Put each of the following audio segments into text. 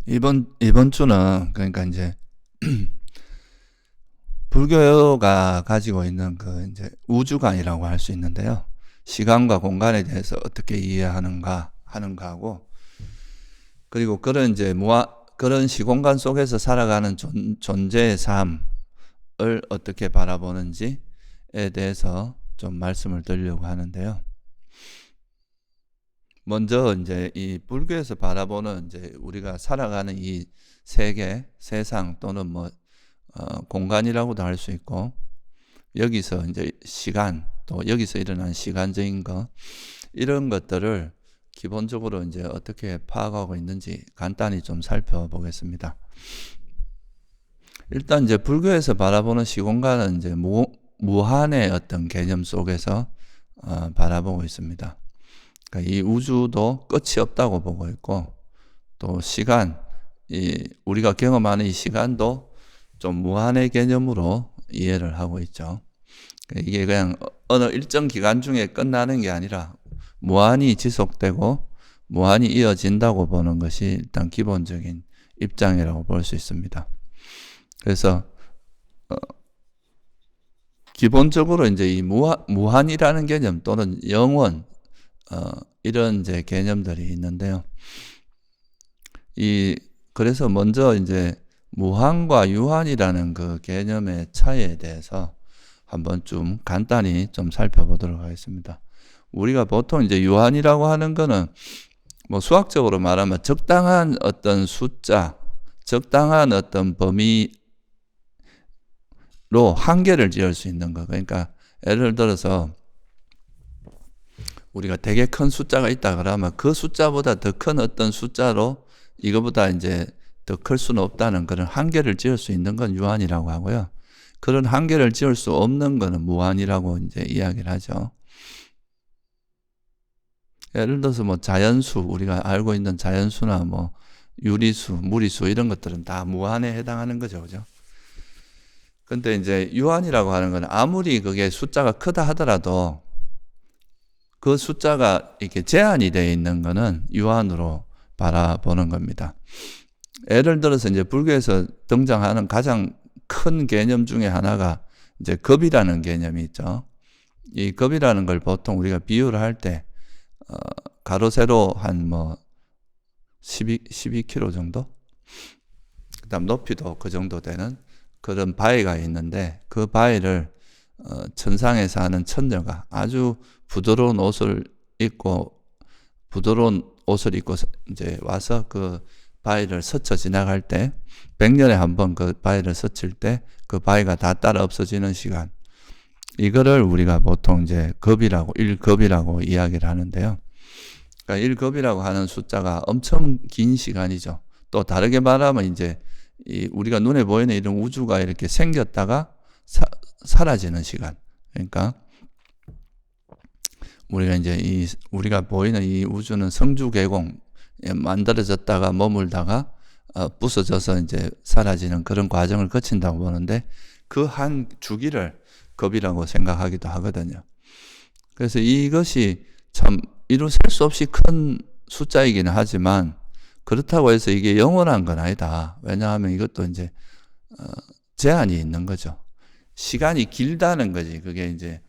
이번 주는 그러니까 이제 불교가 가지고 있는 그 이제 우주관이라고 할 수 있는데요. 시간과 공간에 대해서 어떻게 이해하는가 하는 거하고, 그리고 그런 이제 그런 시공간 속에서 살아가는 존재의 삶을 어떻게 바라보는지에 대해서 좀 말씀을 드리려고 하는데요. 먼저 이제 이 불교에서 바라보는 이제 우리가 살아가는 이 세계, 세상 또는 공간이라고도 할 수 있고, 여기서 이제 시간, 또 여기서 일어난 시간적인 거, 이런 것들을 기본적으로 이제 어떻게 파악하고 있는지 간단히 좀 살펴보겠습니다. 일단 이제 불교에서 바라보는 시공간은 이제 무한의 어떤 개념 속에서 바라보고 있습니다. 그러니까 이 우주도 끝이 없다고 보고 있고, 또 시간, 우리가 경험하는 이 시간도 좀 무한의 개념으로 이해를 하고 있죠. 이게 그냥 어느 일정 기간 중에 끝나는 게 아니라 무한히 지속되고 무한히 이어진다고 보는 것이 일단 기본적인 입장이라고 볼 수 있습니다. 그래서 기본적으로 이제 이 무한이라는 개념 또는 영원, 이런 이제 개념들이 있는데요. 그래서 먼저 이제 무한과 유한이라는 그 개념의 차이에 대해서 한번 좀 간단히 좀 살펴보도록 하겠습니다. 우리가 보통 이제 유한이라고 하는 거는 수학적으로 말하면 적당한 어떤 숫자, 적당한 어떤 범위로 한계를 지을 수 있는 거. 그러니까 예를 들어서 우리가 되게 큰 숫자가 있다 그러면 그 숫자보다 더 큰 어떤 숫자로 이거보다 이제 더 클 수는 없다는 그런 한계를 지을 수 있는 건 유한이라고 하고요. 그런 한계를 지을 수 없는 거는 무한이라고 이제 이야기를 하죠. 예를 들어서 자연수, 우리가 알고 있는 자연수나 유리수, 무리수 이런 것들은 다 무한에 해당하는 거죠. 그죠? 근데 이제 유한이라고 하는 건 아무리 그게 숫자가 크다 하더라도 그 숫자가 이렇게 제한이 되어 있는 거는 유한으로 바라보는 겁니다. 예를 들어서 이제 불교에서 등장하는 가장 큰 개념 중에 하나가 이제 겁이라는 개념이 있죠. 이 겁이라는 걸 보통 우리가 비유를 할 때 가로 세로 한 12km 정도? 그다음 높이도 그 정도 되는 그런 바위가 있는데, 그 바위를 천상에 사는 천녀가 아주 부드러운 옷을 입고 이제 와서 그 바위를 스쳐 지나갈 때, 100년에 한 번 그 바위를 스칠 때 그 바위가 다 따라 없어지는 시간, 이거를 우리가 보통 이제 일겁이라고 이야기를 하는데요. 그러니까 일겁이라고 하는 숫자가 엄청 긴 시간이죠. 또 다르게 말하면 이제 우리가 눈에 보이는 이런 우주가 이렇게 생겼다가 사라지는 시간. 그러니까 우리가 보이는 이 우주는 성주계공, 만들어졌다가 머물다가 부서져서 이제 사라지는 그런 과정을 거친다고 보는데, 그 한 주기를 겁이라고 생각하기도 하거든요. 그래서 이것이 참 이루 셀 수 없이 큰 숫자이기는 하지만, 그렇다고 해서 이게 영원한 건 아니다. 왜냐하면 이것도 이제 제한이 있는 거죠. 시간이 길다는 거지. 그게 이제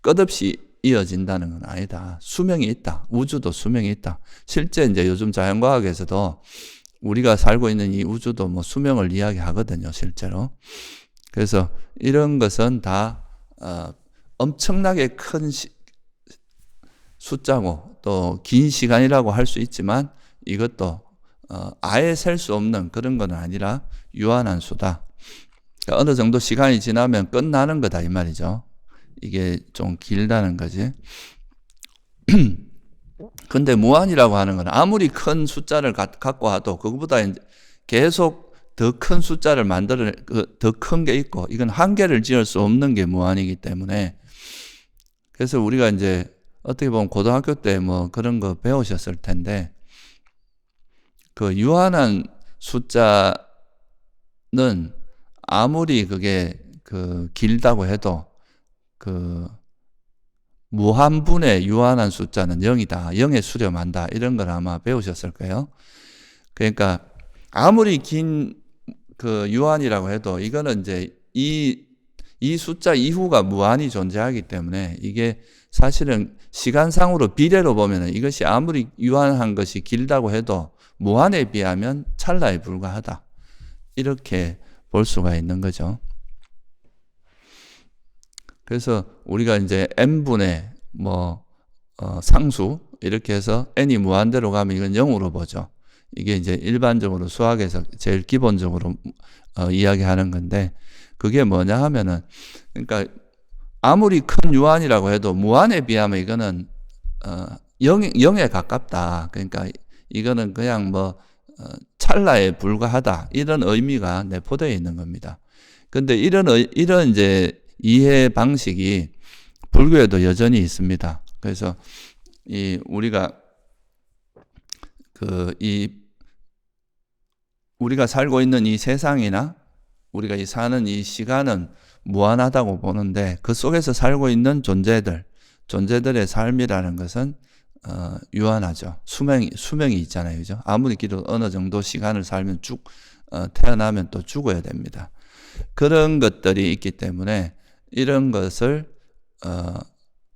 끝없이 이어진다는 건 아니다. 수명이 있다. 우주도 수명이 있다. 실제 이제 요즘 자연과학에서도 우리가 살고 있는 이 우주도 수명을 이야기하거든요, 실제로. 그래서 이런 것은 다 엄청나게 큰 숫자고 또 긴 시간이라고 할 수 있지만, 이것도 아예 셀 수 없는 그런 건 아니라 유한한 수다. 그러니까 어느 정도 시간이 지나면 끝나는 거다 이 말이죠. 이게 좀 길다는 거지. 근데 무한이라고 하는 건 아무리 큰 숫자를 갖고 와도 그거보다 계속 더 큰 숫자를 더 큰 게 있고, 이건 한계를 지을 수 없는 게 무한이기 때문에, 그래서 우리가 이제 어떻게 보면 고등학교 때 그런 거 배우셨을 텐데, 그 유한한 숫자는 아무리 그게 길다고 해도 무한분의 유한한 숫자는 0이다. 0에 수렴한다. 이런 걸 아마 배우셨을 거예요. 그러니까 아무리 긴 그 유한이라고 해도 이거는 이제 이 숫자 이후가 무한히 존재하기 때문에 이게 사실은 시간상으로 비례로 보면은 이것이 아무리 유한한 것이 길다고 해도 무한에 비하면 찰나에 불과하다. 이렇게 볼 수가 있는 거죠. 그래서 우리가 이제 n분의 상수 이렇게 해서 n이 무한대로 가면 이건 0으로 보죠. 이게 이제 일반적으로 수학에서 제일 기본적으로 이야기하는 건데 그게 뭐냐 하면은 그러니까 아무리 큰 유한이라고 해도 무한에 비하면 이거는 0에 가깝다. 그러니까 이거는 그냥 찰나에 불과하다. 이런 의미가 내포되어 있는 겁니다. 근데 이런 이제 이해 방식이 불교에도 여전히 있습니다. 그래서 우리가 우리가 살고 있는 이 세상이나 우리가 사는 이 시간은 무한하다고 보는데 그 속에서 살고 있는 존재들의 삶이라는 것은 유한하죠. 수명이 있잖아요. 그죠? 아무리 길어도 어느 정도 시간을 살면 태어나면 또 죽어야 됩니다. 그런 것들이 있기 때문에 이런 것을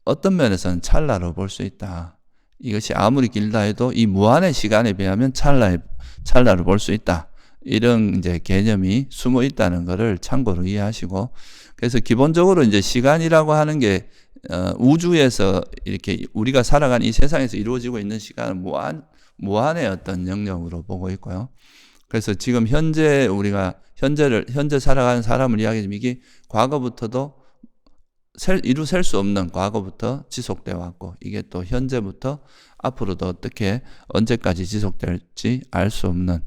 어떤 면에서는 찰나로 볼 수 있다. 이것이 아무리 길다 해도 이 무한의 시간에 비하면 찰나로 볼 수 있다. 이런 이제 개념이 숨어 있다는 것을 참고로 이해하시고, 그래서 기본적으로 이제 시간이라고 하는 게 우주에서 이렇게 우리가 살아가는 이 세상에서 이루어지고 있는 시간은 무한의 어떤 영역으로 보고 있고요. 그래서 지금 우리가 현재 살아가는 사람을 이야기하면 이게 과거부터도 이루 셀 수 없는 과거부터 지속되어 왔고 이게 또 현재부터 앞으로도 언제까지 지속될지 알 수 없는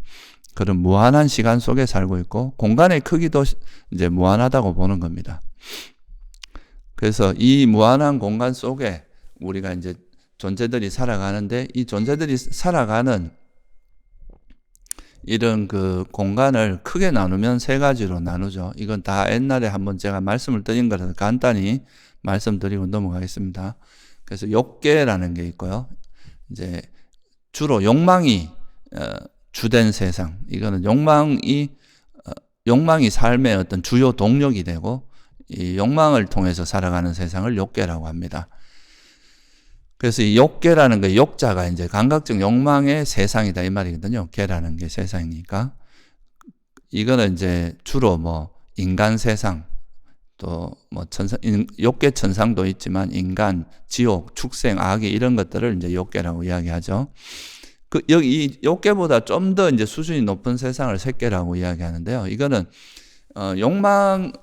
그런 무한한 시간 속에 살고 있고 공간의 크기도 이제 무한하다고 보는 겁니다. 그래서 이 무한한 공간 속에 우리가 이제 존재들이 살아가는데 이 존재들이 살아가는 이런 그 공간을 크게 나누면 세 가지로 나누죠. 이건 다 옛날에 한번 제가 말씀을 드린 거라서 간단히 말씀드리고 넘어가겠습니다. 그래서 욕계라는 게 있고요. 이제 주로 욕망이 주된 세상. 이거는 욕망이 삶의 어떤 주요 동력이 되고 이 욕망을 통해서 살아가는 세상을 욕계라고 합니다. 그래서 이 욕계라는 거, 욕자가 이제 감각적 욕망의 세상이다 이 말이거든요. 계라는 게 세상이니까. 이거는 이제 주로 인간 세상, 또 욕계 천상도 있지만 인간, 지옥, 축생, 악이 이런 것들을 이제 욕계라고 이야기하죠. 여기 욕계보다 좀 더 이제 수준이 높은 세상을 색계라고 이야기하는데요. 이거는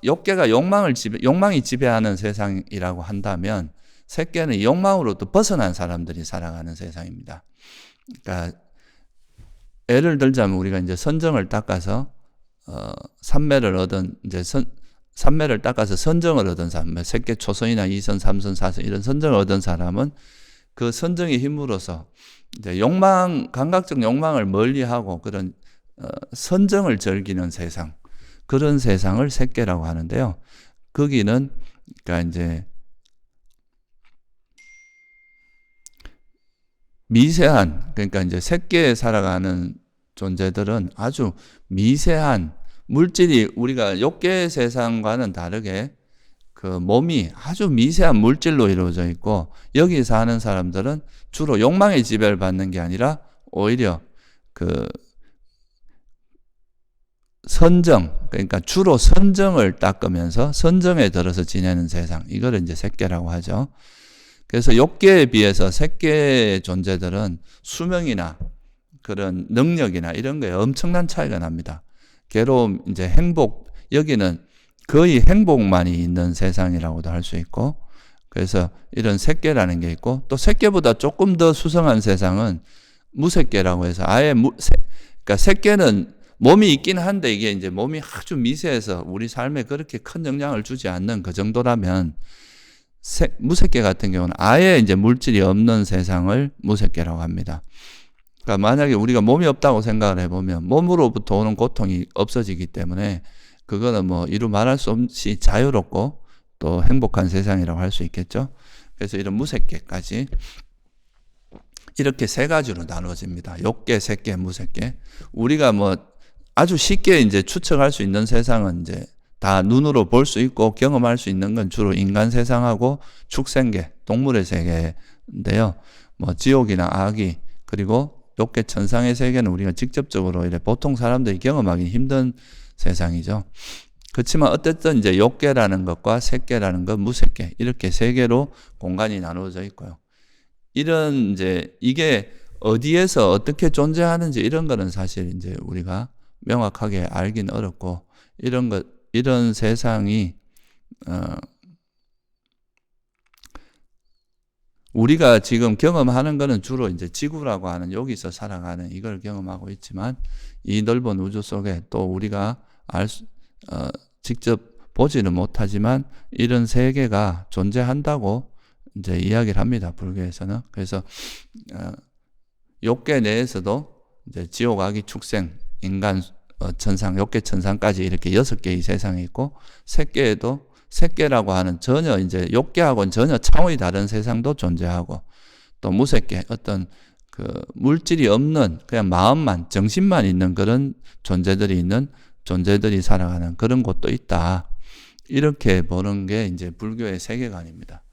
욕계가 욕망이 지배하는 세상이라고 한다면 색계는 욕망으로부터 벗어난 사람들이 살아가는 세상입니다. 그러니까 예를 들자면 우리가 이제 선정을 닦아서 삼매를 얻은 삼매를 닦아서 선정을 얻은 사람, 색계 초선이나 2선, 3선, 4선 이런 선정을 얻은 사람은 그 선정의 힘으로서 이제 감각적 욕망을 멀리하고 그런 선정을 즐기는 세상, 그런 세상을 색계라고 하는데요. 거기는 그러니까 이제 미세한, 그러니까 이제 색계에 살아가는 존재들은 아주 미세한 물질이 우리가 욕계 세상과는 다르게 그 몸이 아주 미세한 물질로 이루어져 있고 여기 사는 사람들은 주로 욕망의 지배를 받는 게 아니라 오히려 그 그러니까 주로 선정을 닦으면서 선정에 들어서 지내는 세상, 이걸 이제 색계라고 하죠. 그래서 욕계에 비해서 색계의 존재들은 수명이나 그런 능력이나 이런 거에 엄청난 차이가 납니다. 괴로움, 이제 행복, 여기는 거의 행복만이 있는 세상이라고도 할 수 있고, 그래서 이런 색계라는 게 있고, 또 색계보다 조금 더 수성한 세상은 무색계라고 해서 그러니까 색계는 몸이 있긴 한데 이게 이제 몸이 아주 미세해서 우리 삶에 그렇게 큰 영향을 주지 않는 그 정도라면 무색계 같은 경우는 아예 이제 물질이 없는 세상을 무색계라고 합니다. 그러니까 만약에 우리가 몸이 없다고 생각을 해보면 몸으로부터 오는 고통이 없어지기 때문에 그거는 이루 말할 수 없이 자유롭고 또 행복한 세상이라고 할 수 있겠죠. 그래서 이런 무색계까지 이렇게 세 가지로 나눠집니다. 욕계, 색계, 무색계. 우리가 뭐 아주 쉽게 이제 추측할 수 있는 세상은 이제 다 눈으로 볼 수 있고 경험할 수 있는 건 주로 인간 세상하고 축생계, 동물의 세계인데요. 뭐 지옥이나 악이, 그리고 욕계 천상의 세계는 우리가 직접적으로 이래 보통 사람들이 경험하기 힘든 세상이죠. 그렇지만 어쨌든 이제 욕계라는 것과 색계라는 것, 무색계, 이렇게 세 개로 공간이 나누어져 있고요. 이런 이제 이게 어디에서 어떻게 존재하는지 이런 거는 사실 이제 우리가 명확하게 알긴 어렵고, 이런 세상이 우리가 지금 경험하는 거는 주로 이제 지구라고 하는 여기서 살아가는 이걸 경험하고 있지만, 이 넓은 우주 속에 또 우리가 직접 보지는 못하지만 이런 세계가 존재한다고 이제 이야기를 합니다, 불교에서는. 그래서 욕계 내에서도 이제 지옥, 악이, 축생, 인간, 천상, 욕계 천상까지 이렇게 6개의 세상이 있고, 색계에도 색계라고 하는 전혀 이제 욕계하고는 전혀 차원이 다른 세상도 존재하고, 또 무색계, 어떤 그 물질이 없는 그냥 마음만, 정신만 있는 그런 존재들이 살아가는 그런 곳도 있다. 이렇게 보는 게 이제 불교의 세계관입니다.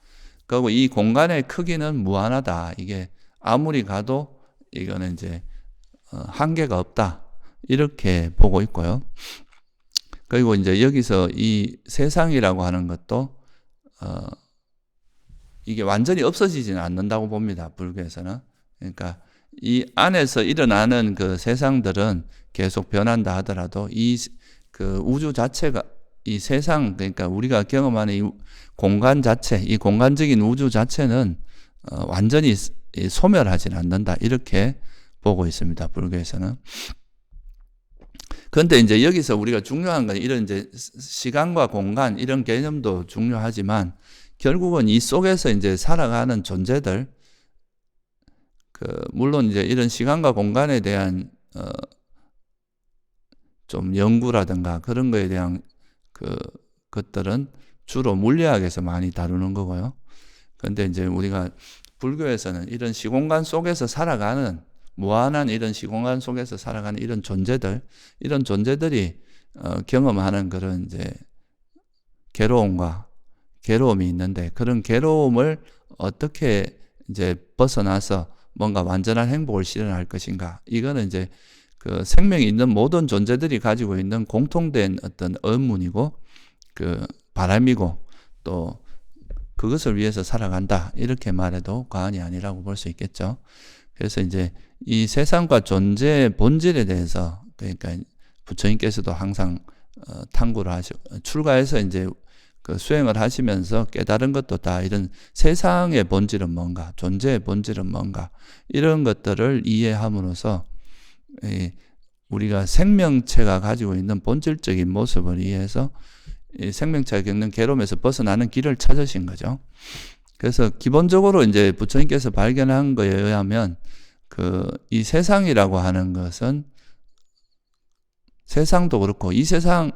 그리고 이 공간의 크기는 무한하다. 이게 아무리 가도 이거는 이제 한계가 없다. 이렇게 보고 있고요. 그리고 이제 여기서 이 세상이라고 하는 것도 이게 완전히 없어지지는 않는다고 봅니다, 불교에서는. 그러니까 이 안에서 일어나는 그 세상들은 계속 변한다 하더라도 그 우주 자체가, 이 세상, 그러니까 우리가 경험하는 이 공간 자체, 이 공간적인 우주 자체는 완전히 소멸하지는 않는다. 이렇게 보고 있습니다, 불교에서는. 그런데 이제 여기서 우리가 중요한 건 이런 이제 시간과 공간 이런 개념도 중요하지만, 결국은 이 속에서 이제 살아가는 존재들, 물론 이제 이런 시간과 공간에 대한 좀 연구라든가 그런 거에 대한 것들은 주로 물리학에서 많이 다루는 거고요. 그런데 이제 우리가 불교에서는 이런 시공간 속에서 살아가는, 무한한 이런 시공간 속에서 살아가는 이런 존재들이 경험하는 그런 이제 괴로움이 있는데, 그런 괴로움을 어떻게 이제 벗어나서 뭔가 완전한 행복을 실현할 것인가. 이거는 이제 그 생명이 있는 모든 존재들이 가지고 있는 공통된 어떤 의문이고, 바람이고, 또 그것을 위해서 살아간다. 이렇게 말해도 과언이 아니라고 볼 수 있겠죠. 그래서 이제 이 세상과 존재의 본질에 대해서, 그러니까 부처님께서도 항상 탐구를 출가해서 이제 그 수행을 하시면서 깨달은 것도 다 이런 세상의 본질은 뭔가, 존재의 본질은 뭔가, 이런 것들을 이해함으로써 우리가 생명체가 가지고 있는 본질적인 모습을 이해해서 이 생명체가 겪는 괴로움에서 벗어나는 길을 찾으신 거죠. 그래서 기본적으로 이제 부처님께서 발견한 거에 의하면 이 세상이라고 하는 것은, 세상도 그렇고 이 세상,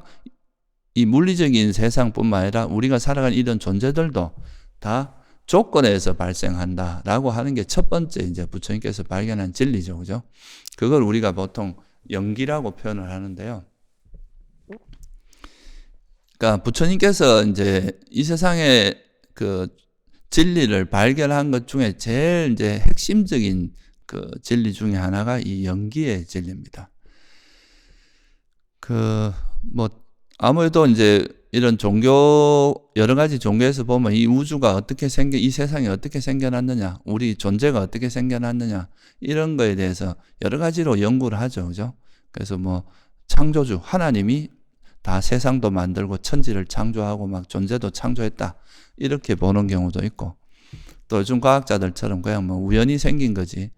이 물리적인 세상뿐만 아니라 우리가 살아가는 이런 존재들도 다 조건에서 발생한다라고 하는 게 첫 번째 이제 부처님께서 발견한 진리죠, 그죠? 그걸 우리가 보통 영기라고 표현을 하는데요. 그러니까 부처님께서 이제 이 세상의 그 진리를 발견한 것 중에 제일 이제 핵심적인 그 진리 중에 하나가 이 영기의 진리입니다. 아무래도 이제 이런 여러 가지 종교에서 보면 이 우주가 이 세상이 어떻게 생겨났느냐, 우리 존재가 어떻게 생겨났느냐, 이런 거에 대해서 여러 가지로 연구를 하죠, 그죠? 그래서 창조주, 하나님이 다 세상도 만들고 천지를 창조하고 막 존재도 창조했다. 이렇게 보는 경우도 있고, 또 요즘 과학자들처럼 그냥 우연히 생긴 거지,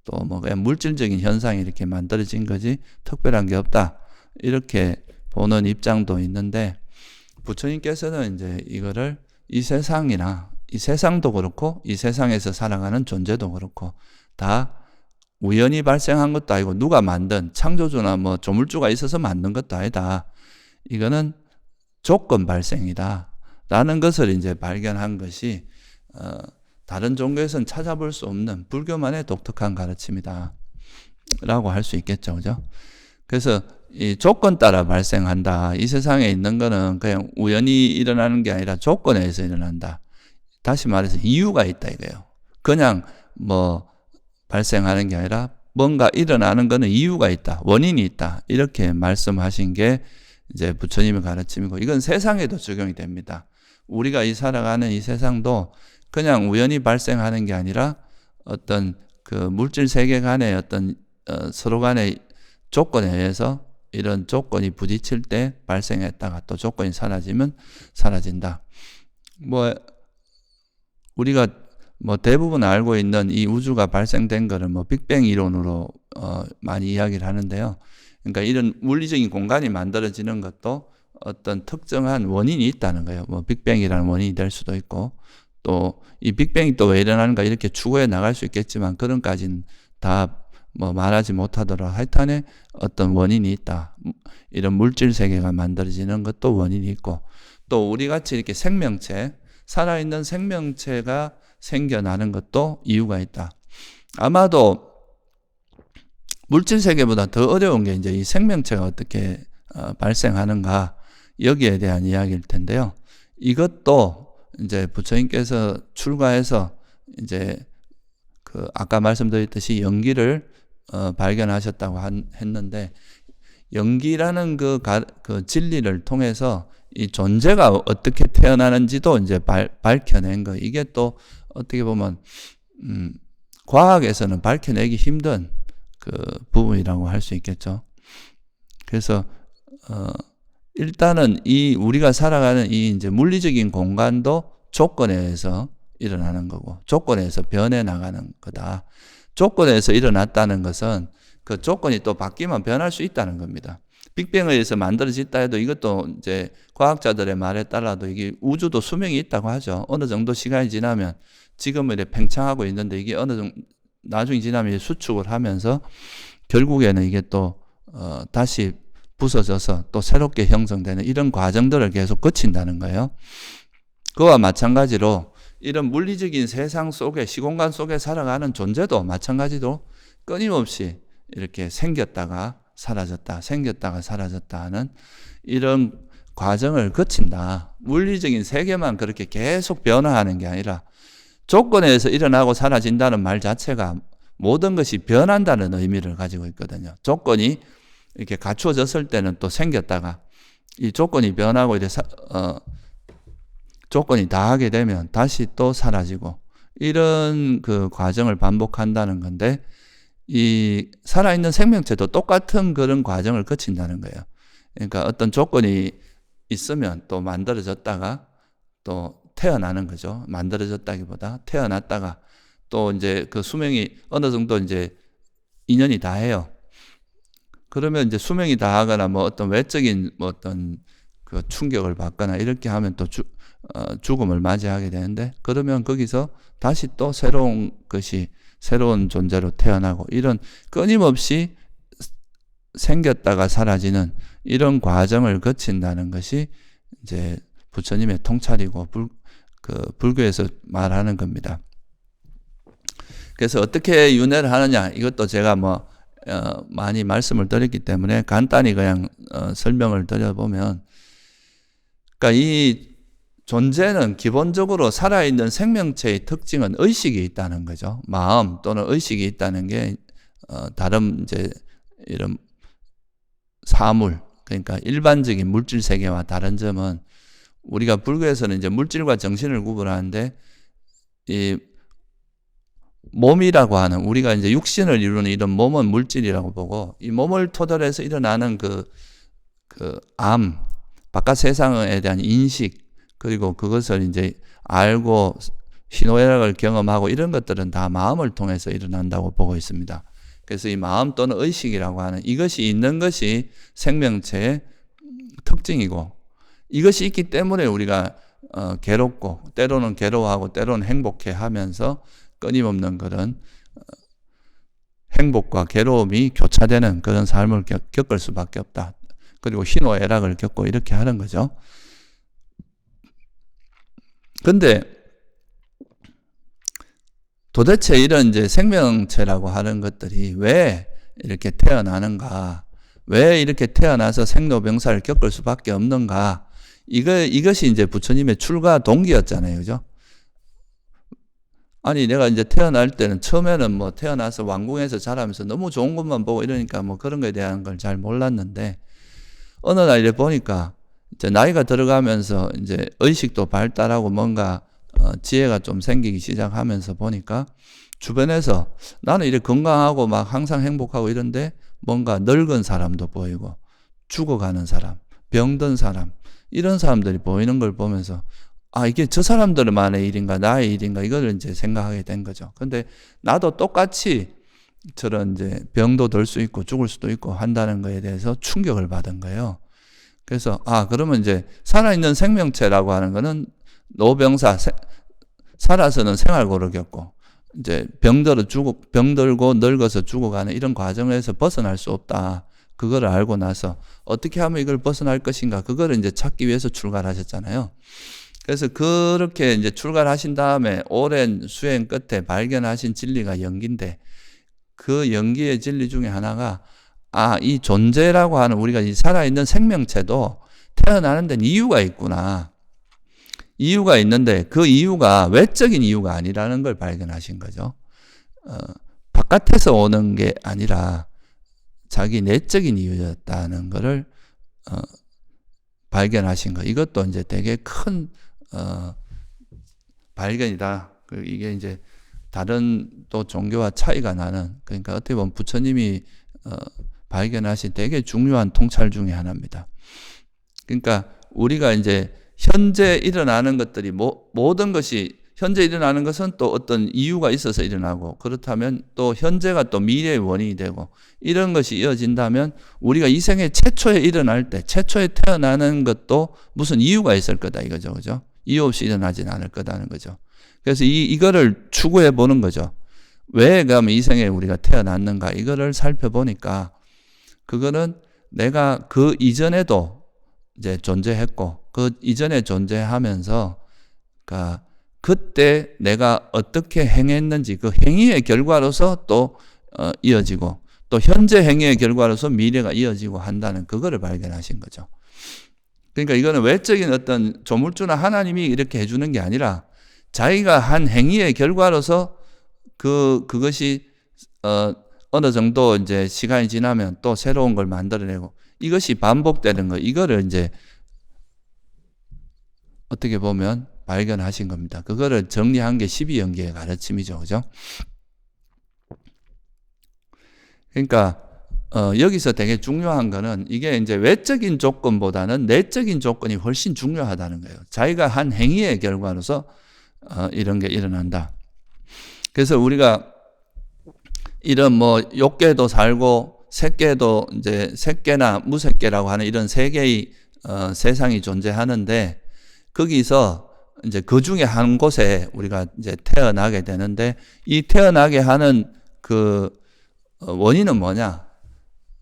또 그냥 물질적인 현상이 이렇게 만들어진 거지, 특별한 게 없다. 이렇게 보는 입장도 있는데, 부처님께서는 이제 이거를 이 세상도 그렇고 이 세상에서 살아가는 존재도 그렇고 다 우연히 발생한 것도 아니고 누가 만든 창조주나 조물주가 있어서 만든 것도 아니다. 이거는 조건 발생이다. 라는 것을 이제 발견한 것이 다른 종교에서는 찾아볼 수 없는 불교만의 독특한 가르침이다 라고 할 수 있겠죠. 그죠? 그래서 이 조건 따라 발생한다. 이 세상에 있는 거는 그냥 우연히 일어나는 게 아니라 조건에 의해서 일어난다. 다시 말해서 이유가 있다 이거예요. 그냥 뭐 발생하는 게 아니라 뭔가 일어나는 거는 이유가 있다. 원인이 있다. 이렇게 말씀하신 게 이제 부처님의 가르침이고, 이건 세상에도 적용이 됩니다. 우리가 이 살아가는 이 세상도 그냥 우연히 발생하는 게 아니라 어떤 그 물질 세계 간의 어떤 서로 간의 조건에 의해서 이런 조건이 부딪힐 때 발생했다가 또 조건이 사라지면 사라진다. 뭐 우리가 뭐 대부분 알고 있는 이 우주가 발생된 거를 뭐 빅뱅 이론으로 많이 이야기를 하는데요. 그러니까 이런 물리적인 공간이 만들어지는 것도 어떤 특정한 원인이 있다는 거예요. 뭐 빅뱅이라는 원인이 될 수도 있고, 또 이 빅뱅이 또 왜 일어나는가 이렇게 추구해 나갈 수 있겠지만 그런까지는 다 뭐 말하지 못하더라도 하여튼에 어떤 원인이 있다. 이런 물질 세계가 만들어지는 것도 원인이 있고, 또 우리 같이 이렇게 생명체, 살아있는 생명체가 생겨나는 것도 이유가 있다. 아마도 물질 세계보다 더 어려운 게 이제 이 생명체가 어떻게 발생하는가, 여기에 대한 이야기일 텐데요. 이것도 이제 부처님께서 출가해서 이제 그 아까 말씀드렸듯이 연기를 발견하셨다고 했는데, 연기라는 그 진리를 통해서 이 존재가 어떻게 태어나는지도 이제 밝혀낸 거. 이게 또 어떻게 보면 과학에서는 밝혀내기 힘든 그 부분이라고 할 수 있겠죠. 그래서 일단은 이 우리가 살아가는 이 이제 물리적인 공간도 조건에 의해서 일어나는 거고, 조건에 의해서 변해 나가는 거다. 조건에 의해서 일어났다는 것은 그 조건이 또 바뀌면 변할 수 있다는 겁니다. 빅뱅에 의해서 만들어졌다 해도 이것도 이제 과학자들의 말에 따라도 이게 우주도 수명이 있다고 하죠. 어느 정도 시간이 지나면, 지금은 이렇게 팽창하고 있는데 이게 어느 정도 나중에 지나면 수축을 하면서 결국에는 이게 또 다시 부서져서 또 새롭게 형성되는 이런 과정들을 계속 거친다는 거예요. 그와 마찬가지로 이런 물리적인 세상 속에, 시공간 속에 살아가는 존재도 마찬가지로 끊임없이 이렇게 생겼다가 사라졌다, 생겼다가 사라졌다 하는 이런 과정을 거친다. 물리적인 세계만 그렇게 계속 변화하는 게 아니라 조건에 의해서 일어나고 사라진다는 말 자체가 모든 것이 변한다는 의미를 가지고 있거든요. 조건이 이렇게 갖추어졌을 때는 또 생겼다가 이 조건이 변하고 이제 조건이 다하게 되면 다시 또 사라지고, 이런 그 과정을 반복한다는 건데, 이 살아있는 생명체도 똑같은 그런 과정을 거친다는 거예요. 그러니까 어떤 조건이 있으면 또 만들어졌다가 또 태어나는 거죠. 만들어졌다기보다 태어났다가 또 이제 그 수명이 어느 정도 이제 인연이 다 해요. 그러면 이제 수명이 다 하거나 뭐 어떤 외적인 뭐 어떤 그 충격을 받거나 이렇게 하면 또 죽음을 맞이하게 되는데, 그러면 거기서 다시 또 새로운 것이 새로운 존재로 태어나고, 이런 끊임없이 생겼다가 사라지는 이런 과정을 거친다는 것이 이제 부처님의 통찰이고 불교에서 말하는 겁니다. 그래서 어떻게 윤회를 하느냐, 이것도 제가 뭐 많이 말씀을 드렸기 때문에 간단히 그냥 설명을 드려보면, 그러니까 이 존재는 기본적으로 살아있는 생명체의 특징은 의식이 있다는 거죠. 마음 또는 의식이 있다는 게 다른 이제 이런 사물, 그러니까 일반적인 물질 세계와 다른 점은, 우리가 불교에서는 이제 물질과 정신을 구분하는데, 이 몸이라고 하는, 우리가 이제 육신을 이루는 이런 몸은 물질이라고 보고, 이 몸을 토대로 해서 일어나는 그 바깥 세상에 대한 인식, 그리고 그것을 이제 알고 희노애락을 경험하고 이런 것들은 다 마음을 통해서 일어난다고 보고 있습니다. 그래서 이 마음 또는 의식이라고 하는 이것이 있는 것이 생명체의 특징이고, 이것이 있기 때문에 우리가 괴롭고, 때로는 괴로워하고 때로는 행복해 하면서 끊임없는 그런 행복과 괴로움이 교차되는 그런 삶을 겪을 수밖에 없다. 그리고 희노애락을 겪고 이렇게 하는 거죠. 근데 도대체 이런 이제 생명체라고 하는 것들이 왜 이렇게 태어나는가? 왜 이렇게 태어나서 생로병사를 겪을 수밖에 없는가? 이것이 이제 부처님의 출가 동기였잖아요. 그죠? 아니, 내가 이제 태어날 때는 처음에는 뭐 태어나서 왕궁에서 자라면서 너무 좋은 것만 보고 이러니까 뭐 그런 거에 대한 걸 잘 몰랐는데, 어느 날 이래 보니까 이제 나이가 들어가면서 이제 의식도 발달하고 뭔가 지혜가 좀 생기기 시작하면서 보니까 주변에서 나는 이렇게 건강하고 막 항상 행복하고 이런데 뭔가 늙은 사람도 보이고 죽어가는 사람, 병든 사람, 이런 사람들이 보이는 걸 보면서 아, 이게 저 사람들만의 일인가 나의 일인가 이걸 이제 생각하게 된 거죠. 근데 나도 똑같이 저런 이제 병도 들 수 있고 죽을 수도 있고 한다는 거에 대해서 충격을 받은 거예요. 그래서 그러면 이제 살아있는 생명체라고 하는 거는 노병사, 살아서는 생활고를 겪고 이제 병들고 늙어서 죽어가는 이런 과정에서 벗어날 수 없다. 그걸 알고 나서 어떻게 하면 이걸 벗어날 것인가 그거를 이제 찾기 위해서 출가를 하셨잖아요. 그래서 그렇게 이제 출가를 하신 다음에 오랜 수행 끝에 발견하신 진리가 연기인데 그 연기의 진리 중에 하나가 이 존재라고 하는 우리가 이 살아있는 생명체도 태어나는 데는 이유가 있구나. 이유가 있는데 그 이유가 외적인 이유가 아니라는 걸 발견하신 거죠. 바깥에서 오는 게 아니라 자기 내적인 이유였다는 것을 발견하신 거. 이것도 이제 되게 큰 발견이다. 이게 이제 다른 또 종교와 차이가 나는, 그러니까 어떻게 보면 부처님이 발견하신 되게 중요한 통찰 중에 하나입니다. 그러니까 우리가 이제 현재 일어나는 것들이 모든 것이 현재 일어나는 것은 또 어떤 이유가 있어서 일어나고 그렇다면 또 현재가 또 미래의 원인이 되고 이런 것이 이어진다면 우리가 이 생에 최초에 일어날 때 최초에 태어나는 것도 무슨 이유가 있을 거다 이거죠. 그죠? 이유 없이 일어나진 않을 거다는 거죠. 그래서 이거를 추구해 보는 거죠. 왜 그러면 이 생에 우리가 태어났는가 이거를 살펴보니까 그거는 내가 그 이전에도 이제 존재했고 그 이전에 존재하면서 그러니까 그때 내가 어떻게 행했는지 그 행위의 결과로서 또 이어지고 또 현재 행위의 결과로서 미래가 이어지고 한다는 그거를 발견하신 거죠. 그러니까 이거는 외적인 어떤 조물주나 하나님이 이렇게 해주는 게 아니라 자기가 한 행위의 결과로서 그것이 어느 정도 이제 시간이 지나면 또 새로운 걸 만들어내고 이것이 반복되는 거, 이거를 이제 어떻게 보면 발견하신 겁니다. 그거를 정리한 게 12연계의 가르침이죠. 그죠? 그러니까 여기서 되게 중요한 거는 이게 이제 외적인 조건보다는 내적인 조건이 훨씬 중요하다는 거예요. 자기가 한 행위의 결과로서 이런 게 일어난다. 그래서 우리가 이런 뭐 욕계도 살고 색계도 이제 색계나 무색계라고 하는 이런 세 개의 세상이 존재하는데 거기서 이제 그 중에 한 곳에 우리가 이제 태어나게 되는데 이 태어나게 하는 그 원인은 뭐냐?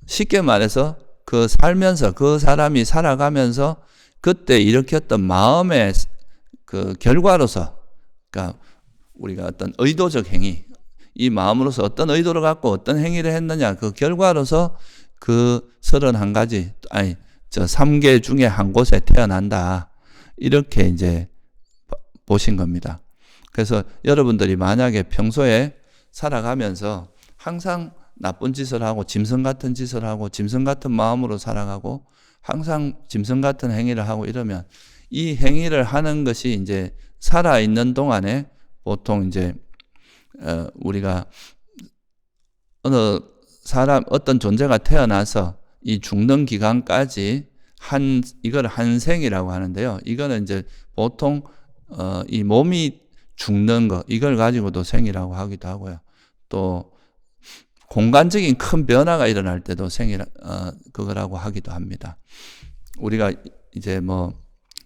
쉽게 말해서 그 살면서 그 사람이 살아가면서 그때 일으켰던 마음의 그 결과로서 그러니까 우리가 어떤 의도적 행위 이 마음으로서 어떤 의도를 갖고 어떤 행위를 했느냐 그 결과로서 그 31가지 3개 중에 한 곳에 태어난다. 이렇게 이제 보신 겁니다. 그래서 여러분들이 만약에 평소에 살아가면서 항상 나쁜 짓을 하고 짐승 같은 짓을 하고 짐승 같은 마음으로 살아가고 항상 짐승 같은 행위를 하고 이러면 이 행위를 하는 것이 이제 살아있는 동안에 보통 이제 우리가 어떤 존재가 태어나서 이 죽는 기간까지 이걸 한 생이라고 하는데요. 이거는 이제 보통 이 몸이 죽는 거 이걸 가지고도 생이라고 하기도 하고요. 또 공간적인 큰 변화가 일어날 때도 그거라고 하기도 합니다. 우리가 이제 뭐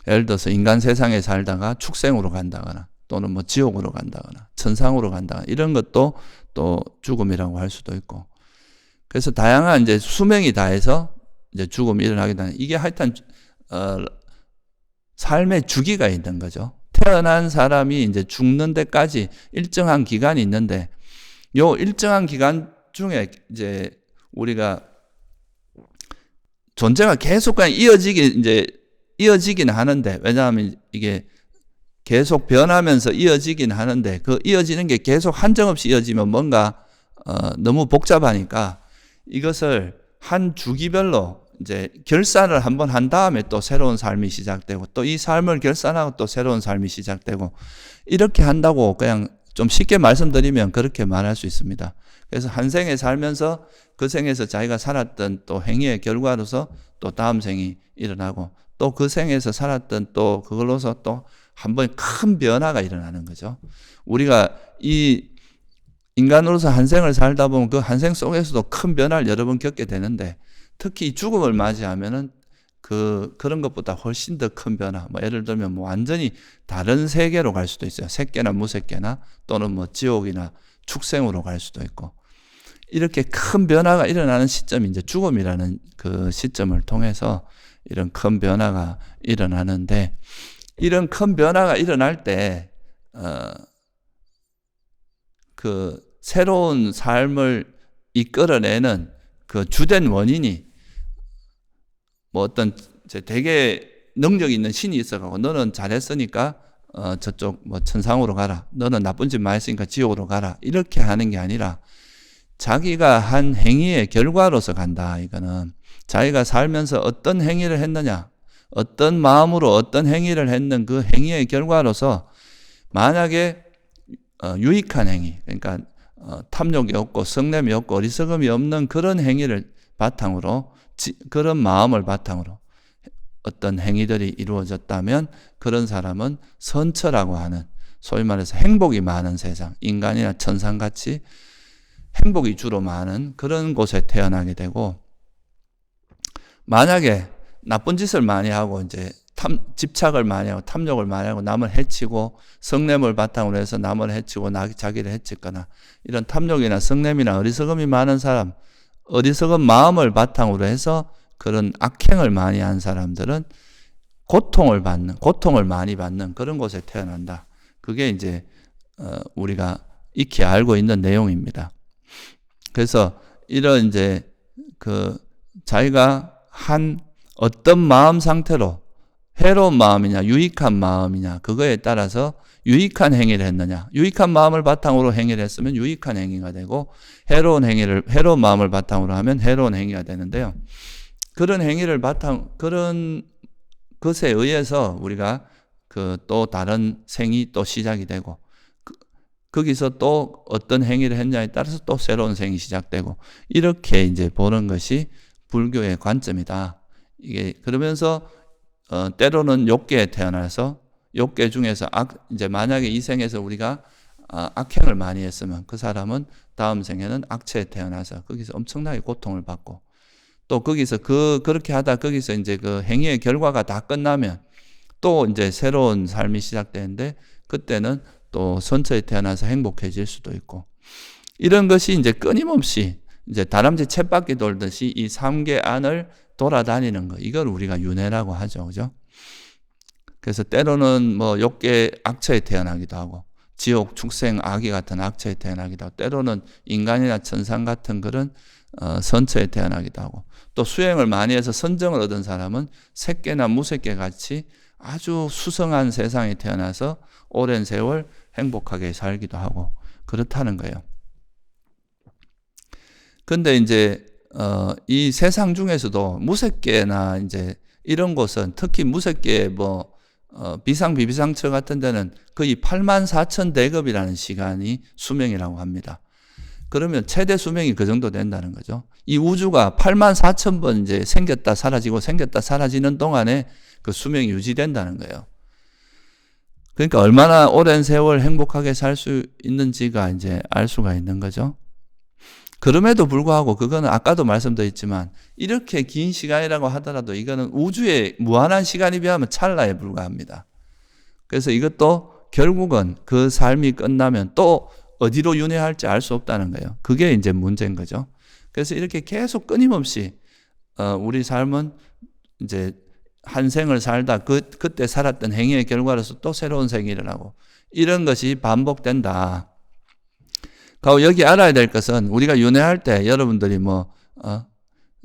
예를 들어서 인간 세상에 살다가 축생으로 간다거나 또는 뭐 지옥으로 간다거나 천상으로 간다거나 이런 것도 또 죽음이라고 할 수도 있고 그래서 다양한 이제 수명이 다해서 이제 죽음이 일어나게 되는 이게 하여튼 삶의 주기가 있는 거죠. 태어난 사람이 이제 죽는 데까지 일정한 기간이 있는데, 요 일정한 기간 중에 이제 우리가 존재가 계속 그냥 이어지긴 하는데, 왜냐하면 이게 계속 변하면서 이어지긴 하는데, 그 이어지는 게 계속 한정없이 이어지면 뭔가 너무 복잡하니까 이것을 한 주기별로 이제 결산을 한번 한 다음에 또 새로운 삶이 시작되고, 또 이 삶을 결산하고 또 새로운 삶이 시작되고, 이렇게 한다고 그냥 좀 쉽게 말씀드리면 그렇게 말할 수 있습니다. 그래서 한 생에 살면서 그 생에서 자기가 살았던 또 행위의 결과로서 또 다음 생이 일어나고, 또 그 생에서 살았던 또 그걸로서 또 한 번 큰 변화가 일어나는 거죠. 우리가 이 인간으로서 한 생을 살다 보면 그 한 생 속에서도 큰 변화를 여러 번 겪게 되는데, 특히 죽음을 맞이하면은 그런 것보다 훨씬 더 큰 변화, 예를 들면 완전히 다른 세계로 갈 수도 있어요. 새끼나 무새끼나, 또는 지옥이나 축생으로 갈 수도 있고, 이렇게 큰 변화가 일어나는 시점이 이제 죽음이라는 그 시점을 통해서 이런 큰 변화가 일어나는데, 이런 큰 변화가 일어날 때, 그 새로운 삶을 이끌어내는 그 주된 원인이 어떤 되게 능력 있는 신이 있어가고, 너는 잘했으니까 저쪽 천상으로 가라, 너는 나쁜 짓 많이 했으니까 지옥으로 가라, 이렇게 하는 게 아니라 자기가 한 행위의 결과로서 간다. 이거는 자기가 살면서 어떤 행위를 했느냐, 어떤 마음으로 어떤 행위를 했는 그 행위의 결과로서, 만약에 유익한 행위, 그러니까 탐욕이 없고 성냄이 없고 어리석음이 없는 그런 행위를 바탕으로, 그런 마음을 바탕으로 어떤 행위들이 이루어졌다면, 그런 사람은 선처라고 하는, 소위 말해서 행복이 많은 세상, 인간이나 천상같이 행복이 주로 많은 그런 곳에 태어나게 되고, 만약에 나쁜 짓을 많이 하고 이제 집착을 많이 하고 탐욕을 많이 하고 남을 해치고 성냄을 바탕으로 해서 남을 해치고 자기를 해치거나, 이런 탐욕이나 성냄이나 어리석음이 많은 사람, 어리석은 마음을 바탕으로 해서 그런 악행을 많이 한 사람들은 고통을 많이 받는 그런 곳에 태어난다. 그게 이제 우리가 익히 알고 있는 내용입니다. 그래서 이런 이제 자기가 한 어떤 마음 상태로, 해로운 마음이냐 유익한 마음이냐, 그거에 따라서 유익한 행위를 했느냐, 유익한 마음을 바탕으로 행위를 했으면 유익한 행위가 되고, 해로운 마음을 바탕으로 하면 해로운 행위가 되는데요. 그런 행위를 그런 것에 의해서 우리가 또 다른 생이 또 시작이 되고, 거기서 또 어떤 행위를 했냐에 따라서 또 새로운 생이 시작되고, 이렇게 이제 보는 것이 불교의 관점이다. 이게 그러면서 때로는 욕계에 태어나서, 욕계 중에서 이제 만약에 이 생에서 우리가 악행을 많이 했으면 그 사람은 다음 생에는 악체에 태어나서 거기서 엄청나게 고통을 받고, 또 거기서 그렇게 하다 거기서 이제 그 행위의 결과가 다 끝나면 또 이제 새로운 삶이 시작되는데, 그때는 또 선처에 태어나서 행복해질 수도 있고, 이런 것이 이제 끊임없이 이제 다람쥐 쳇바퀴 돌듯이 이 3계 안을 돌아다니는 거, 이걸 우리가 윤회라고 하죠. 그죠? 그래서 때로는 욕계 악처에 태어나기도 하고, 지옥, 축생, 아기 같은 악처에 태어나기도 하고, 때로는 인간이나 천상 같은 그런 선처에 태어나기도 하고, 또 수행을 많이 해서 선정을 얻은 사람은 새끼나 무새끼 같이 아주 수성한 세상에 태어나서 오랜 세월 행복하게 살기도 하고 그렇다는 거예요. 근데 이제 이 세상 중에서도 무색계나 이제 이런 곳은, 특히 무색계 비상 비비상처 같은 데는 거의 84,000대급이라는 시간이 수명이라고 합니다. 그러면 최대 수명이 그 정도 된다는 거죠. 이 우주가 84,000번 이제 생겼다 사라지고 생겼다 사라지는 동안에 그 수명이 유지된다는 거예요. 그러니까 얼마나 오랜 세월 행복하게 살 수 있는지가 이제 알 수가 있는 거죠. 그럼에도 불구하고 그거는 아까도 말씀드렸지만, 이렇게 긴 시간이라고 하더라도 이거는 우주의 무한한 시간에 비하면 찰나에 불과합니다. 그래서 이것도 결국은 그 삶이 끝나면 또 어디로 윤회할지 알 수 없다는 거예요. 그게 이제 문제인 거죠. 그래서 이렇게 계속 끊임없이 우리 삶은 이제 한 생을 살다 그때 살았던 행위의 결과로서 또 새로운 생이 일어나고 이런 것이 반복된다. 그리고 여기 알아야 될 것은 우리가 윤회할 때 여러분들이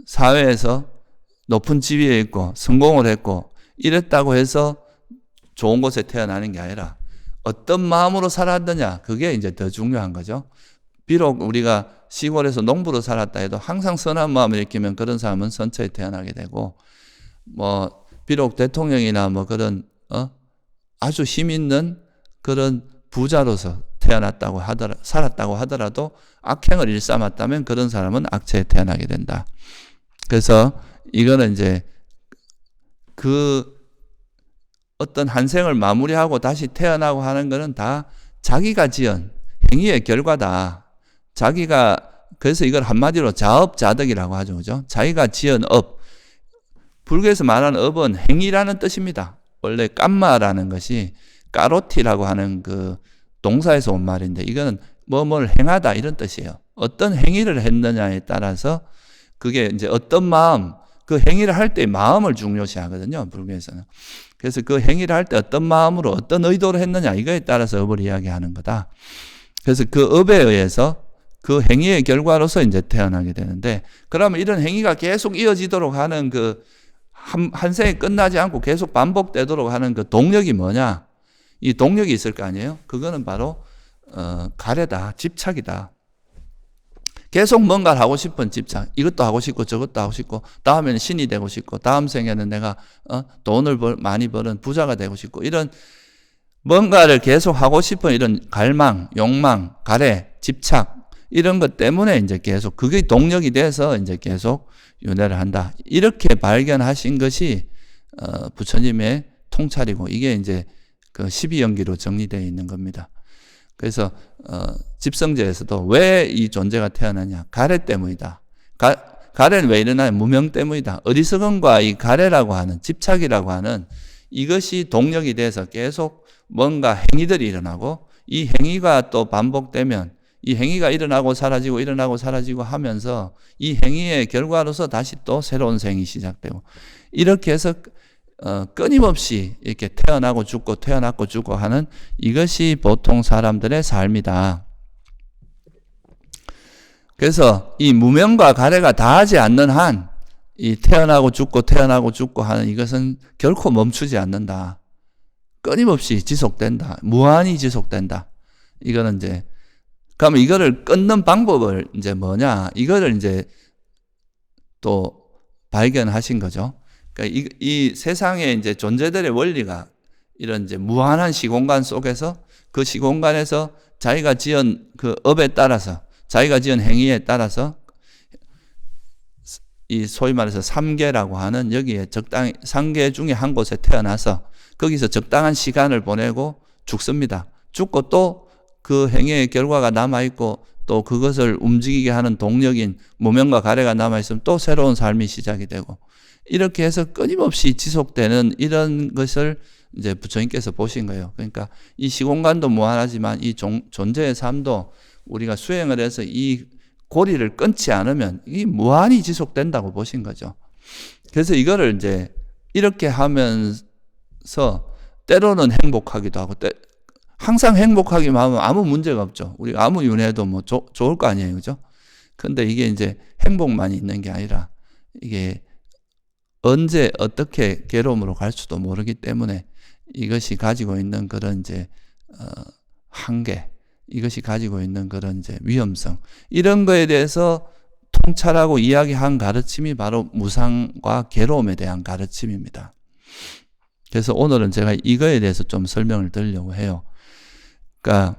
사회에서 높은 지위에 있고 성공을 했고 이랬다고 해서 좋은 곳에 태어나는 게 아니라 어떤 마음으로 살았느냐 그게 이제 더 중요한 거죠. 비록 우리가 시골에서 농부로 살았다 해도 항상 선한 마음을 일으키면 그런 사람은 선처에 태어나게 되고 비록 대통령이나 그런 아주 힘 있는 그런 부자로서 살았다고 하더라도 악행을 일삼았다면 그런 사람은 악체에 태어나게 된다. 그래서 이거는 이제 그 어떤 한 생을 마무리하고 다시 태어나고 하는 것은 다 자기가 지은 행위의 결과다. 그래서 이걸 한마디로 자업자득이라고 하죠. 그죠? 자기가 지은 업. 불교에서 말하는 업은 행위라는 뜻입니다. 원래 깜마라는 것이 까로티라고 하는 그 동사에서 온 말인데 이거는 뭘 행하다 이런 뜻이에요. 어떤 행위를 했느냐에 따라서 그게 이제 어떤 마음, 그 행위를 할 때 마음을 중요시 하거든요. 불교에서는. 그래서 그 행위를 할 때 어떤 마음으로 어떤 의도로 했느냐 이거에 따라서 업을 이야기하는 거다. 그래서 그 업에 의해서 그 행위의 결과로서 이제 태어나게 되는데 그러면 이런 행위가 계속 이어지도록 하는 그 한 생이 끝나지 않고 계속 반복되도록 하는 그 동력이 뭐냐? 이 동력이 있을 거 아니에요? 그거는 바로 가래다, 집착이다. 계속 뭔가를 하고 싶은 집착. 이것도 하고 싶고 저것도 하고 싶고 다음에는 신이 되고 싶고 다음 생에는 내가 돈을 많이 버는 부자가 되고 싶고 이런 뭔가를 계속 하고 싶은 이런 갈망, 욕망, 가래, 집착 이런 것 때문에 이제 계속 그게 동력이 돼서 이제 계속 윤회를 한다. 이렇게 발견하신 것이 부처님의 통찰이고 이게 이제 그 12연기로 정리되어 있는 겁니다. 그래서 집성제에서도 왜 이 존재가 태어나냐? 가래 때문이다. 가래는 왜 일어나냐? 무명 때문이다. 어리석음과 이 가래라고 하는 집착이라고 하는 이것이 동력이 돼서 계속 뭔가 행위들이 일어나고 이 행위가 또 반복되면 이 행위가 일어나고 사라지고 하면서 이 행위의 결과로서 다시 또 새로운 생이 시작되고 이렇게 해서 끊임없이 이렇게 태어나고 죽고 하는 이것이 보통 사람들의 삶이다. 그래서 이 무명과 가래가 다하지 않는 한 이 태어나고 죽고 하는 이것은 결코 멈추지 않는다. 끊임없이 지속된다. 무한히 지속된다. 이거는 이제 그러면 이거를 끊는 방법을 이제 뭐냐? 이거를 이제 또 발견하신 거죠. 그러니까 이 세상에 이제 존재들의 원리가 이런 이제 무한한 시공간 속에서 그 시공간에서 자기가 지은 그 업에 따라서 자기가 지은 행위에 따라서 이 소위 말해서 삼계라고 하는 여기에 적당히 삼계 중에 한 곳에 태어나서 거기서 적당한 시간을 보내고 죽습니다. 죽고 또 그 행위의 결과가 남아있고 또 그것을 움직이게 하는 동력인 무명과 가래가 남아있으면 또 새로운 삶이 시작이 되고 이렇게 해서 끊임없이 지속되는 이런 것을 이제 부처님께서 보신 거예요. 그러니까 이 시공간도 무한하지만 이 존재의 삶도 우리가 수행을 해서 이 고리를 끊지 않으면 이 무한히 지속된다고 보신 거죠. 그래서 이거를 이제 이렇게 하면서 때로는 행복하기도 하고 항상 행복하기만 하면 아무 문제가 없죠. 우리가 아무 윤회도 좋을 거 아니에요. 그죠? 근데 이게 이제 행복만 있는 게 아니라 이게 언제 어떻게 괴로움으로 갈 수도 모르기 때문에 이것이 가지고 있는 그런 이제 한계, 이것이 가지고 있는 그런 이제 위험성 이런 거에 대해서 통찰하고 이야기한 가르침이 바로 무상과 괴로움에 대한 가르침입니다. 그래서 오늘은 제가 이거에 대해서 좀 설명을 드리려고 해요. 그러니까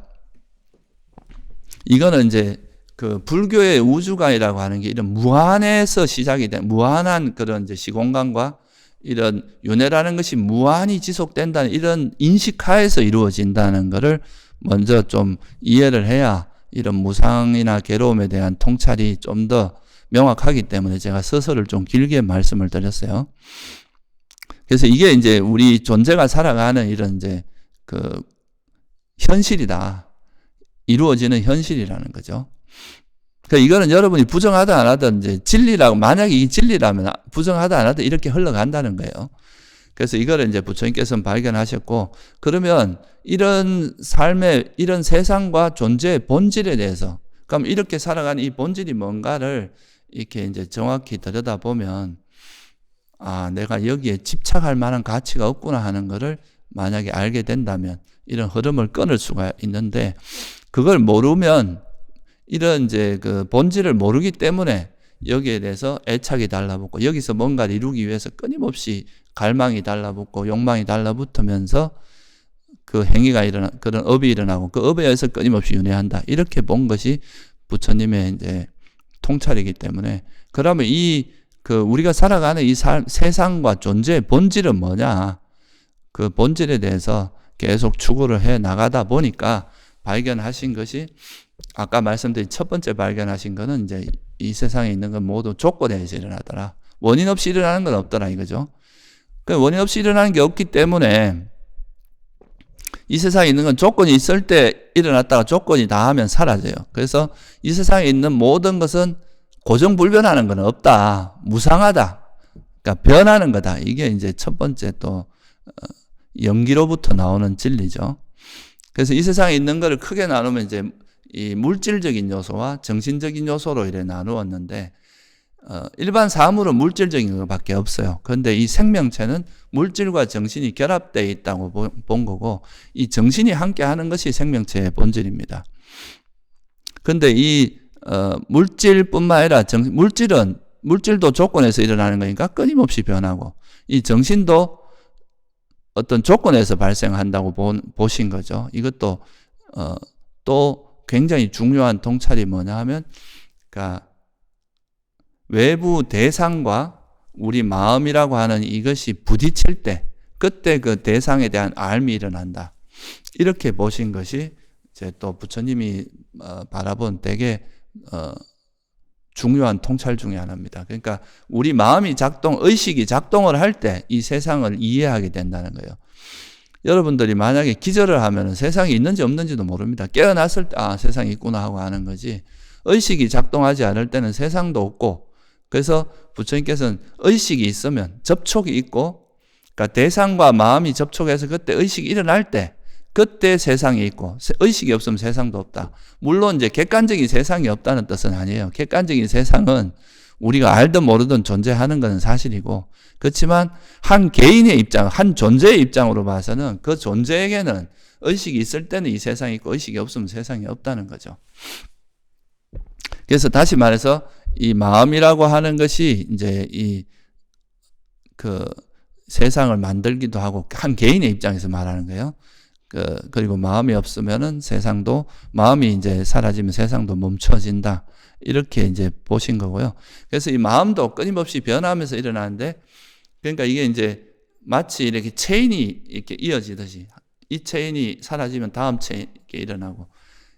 이거는 이제 그 불교의 우주관이라고 하는 게 이런 무한에서 시작이 된 무한한 그런 이제 시공간과 이런 윤회라는 것이 무한히 지속된다는 이런 인식하에서 이루어진다는 것을 먼저 좀 이해를 해야 이런 무상이나 괴로움에 대한 통찰이 좀 더 명확하기 때문에 제가 서서를 좀 길게 말씀을 드렸어요. 그래서 이게 이제 우리 존재가 살아가는 이런 이제 그 현실이다. 이루어지는 현실이라는 거죠. 그러니까 이거는 여러분이 부정하든 안 하든 이제 진리라고, 만약에 이 진리라면 부정하든 안 하든 이렇게 흘러간다는 거예요. 그래서 이거를 이제 부처님께서는 발견하셨고, 그러면 이런 삶의, 이런 세상과 존재의 본질에 대해서, 그럼 이렇게 살아가는 이 본질이 뭔가를 이렇게 이제 정확히 들여다보면, 아, 내가 여기에 집착할 만한 가치가 없구나 하는 거를 만약에 알게 된다면 이런 흐름을 끊을 수가 있는데, 그걸 모르면 이런 이제 그 본질을 모르기 때문에 여기에 대해서 애착이 달라붙고, 여기서 뭔가를 이루기 위해서 끊임없이 갈망이 달라붙고 욕망이 달라붙으면서 그 행위가 그런 업이 일어나고, 그 업에 의해서 끊임없이 윤회한다. 이렇게 본 것이 부처님의 이제 통찰이기 때문에, 그러면 우리가 살아가는 이 세상과 존재의 본질은 뭐냐? 그 본질에 대해서 계속 추구를 해 나가다 보니까 발견하신 것이, 아까 말씀드린 첫 번째 발견하신 거는 이제 이 세상에 있는 건 모두 조건에 의해서 일어나더라. 원인 없이 일어나는 건 없더라 이거죠. 그 원인 없이 일어나는 게 없기 때문에 이 세상에 있는 건 조건이 있을 때 일어났다가 조건이 다하면 사라져요. 그래서 이 세상에 있는 모든 것은 고정불변하는 건 없다. 무상하다. 그러니까 변하는 거다. 이게 이제 첫 번째 또 연기로부터 나오는 진리죠. 그래서 이 세상에 있는 거를 크게 나누면 이제 이 물질적인 요소와 정신적인 요소로 이래 나누었는데, 일반 사물은 물질적인 것밖에 없어요. 그런데 이 생명체는 물질과 정신이 결합되어 있다고 본 거고, 이 정신이 함께 하는 것이 생명체의 본질입니다. 그런데 이 물질뿐만 아니라 물질도 조건에서 일어나는 거니까 끊임없이 변하고, 이 정신도 어떤 조건에서 발생한다고 보신 거죠. 이것도 또 굉장히 중요한 통찰이 뭐냐 하면, 그러니까 외부 대상과 우리 마음이라고 하는 이것이 부딪힐 때, 그때 그 대상에 대한 알미 일어난다. 이렇게 보신 것이 이제 또 부처님이 바라본 되게 중요한 통찰 중에 하나입니다. 그러니까 우리 마음이 의식이 작동을 할 때 이 세상을 이해하게 된다는 거예요. 여러분들이 만약에 기절을 하면 세상이 있는지 없는지도 모릅니다. 깨어났을 때 세상이 있구나 하고 아는 거지, 의식이 작동하지 않을 때는 세상도 없고, 그래서 부처님께서는 의식이 있으면 접촉이 있고, 그러니까 대상과 마음이 접촉해서 그때 의식이 일어날 때 그때 세상이 있고, 의식이 없으면 세상도 없다. 물론 이제 객관적인 세상이 없다는 뜻은 아니에요. 객관적인 세상은 우리가 알든 모르든 존재하는 것은 사실이고, 그렇지만 한 개인의 입장, 한 존재의 입장으로 봐서는 그 존재에게는 의식이 있을 때는 이 세상이 있고 의식이 없으면 세상이 없다는 거죠. 그래서 다시 말해서 이 마음이라고 하는 것이 이제 그 세상을 만들기도 하고, 한 개인의 입장에서 말하는 거예요. 그리고 마음이 없으면은 마음이 이제 사라지면 세상도 멈춰진다. 이렇게 이제 보신 거고요. 그래서 이 마음도 끊임없이 변하면서 일어나는데, 그러니까 이게 이제 마치 이렇게 체인이 이렇게 이어지듯이, 이 체인이 사라지면 다음 체인이 이렇게 일어나고,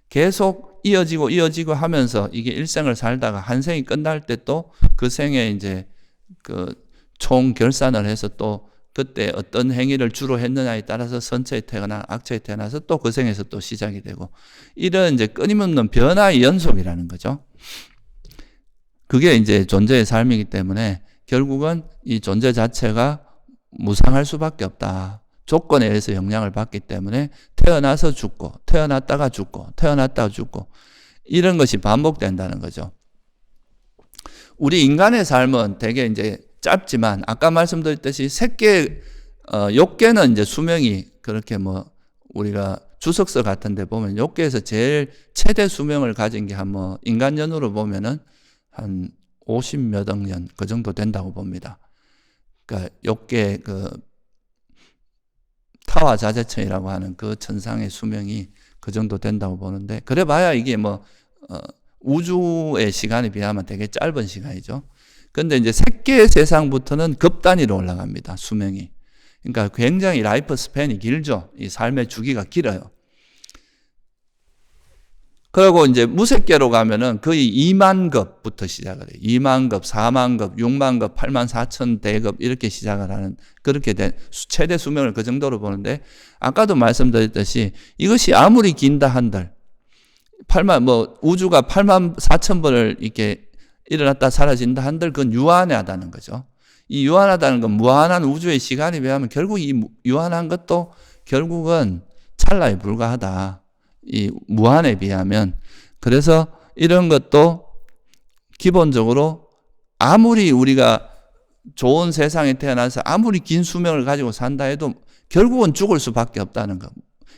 계속 이어지고 하면서 이게 일생을 살다가 한 생이 끝날 때 또 그 생에 이제 그 총 결산을 해서 또 그때 어떤 행위를 주로 했느냐에 따라서 선처에 태어나 악처에 태어나서 또 그 생에서 또 시작이 되고, 이런 이제 끊임없는 변화의 연속이라는 거죠. 그게 이제 존재의 삶이기 때문에 결국은 이 존재 자체가 무상할 수밖에 없다. 조건에 의해서 영향을 받기 때문에 태어나서 죽고, 태어났다가 죽고, 태어났다가 죽고, 이런 것이 반복된다는 거죠. 우리 인간의 삶은 되게 이제 짧지만, 아까 말씀드렸듯이 욕계는 이제 수명이 그렇게 우리가 주석서 같은 데 보면 욕계에서 제일 최대 수명을 가진 게 인간 연으로 보면은 한 50몇 억 년 그 정도 된다고 봅니다. 그러니까 욕계 타화자재천이라고 하는 그 천상의 수명이 그 정도 된다고 보는데, 그래 봐야 이게 우주의 시간에 비하면 되게 짧은 시간이죠. 근데 이제 색계 세상부터는 급단위로 올라갑니다, 수명이. 그러니까 굉장히 라이프 스팬이 길죠. 이 삶의 주기가 길어요. 그리고 이제 무색계로 가면은 거의 2만 급부터 시작을 해요. 2만 급, 4만 급, 6만 급, 8만 4천 대급 이렇게 시작을 하는, 그렇게 된 최대 수명을 그 정도로 보는데, 아까도 말씀드렸듯이 이것이 아무리 긴다 한들 우주가 8만 4천 번을 이렇게 일어났다 사라진다 한들 그건 유한하다는 거죠. 이 유한하다는 건 무한한 우주의 시간에 비하면 결국 이 유한한 것도 결국은 찰나에 불과하다. 이 무한에 비하면. 그래서 이런 것도 기본적으로 아무리 우리가 좋은 세상에 태어나서 아무리 긴 수명을 가지고 산다 해도 결국은 죽을 수밖에 없다는 거.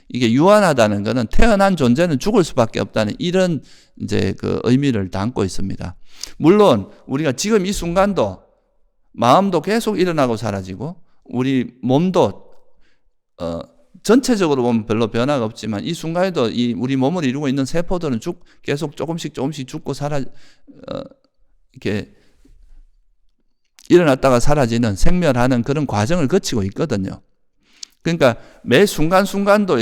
이게 유한하다는 거는 태어난 존재는 죽을 수밖에 없다는 이런 이제 그 의미를 담고 있습니다. 물론 우리가 지금 이 순간도 마음도 계속 일어나고 사라지고 우리 몸도 전체적으로 보면 별로 변화가 없지만 이 순간에도 이 우리 몸을 이루고 있는 세포들은 계속 조금씩 죽고 이렇게 일어났다가 사라지는 생멸하는 그런 과정을 거치고 있거든요. 그러니까 매 순간순간도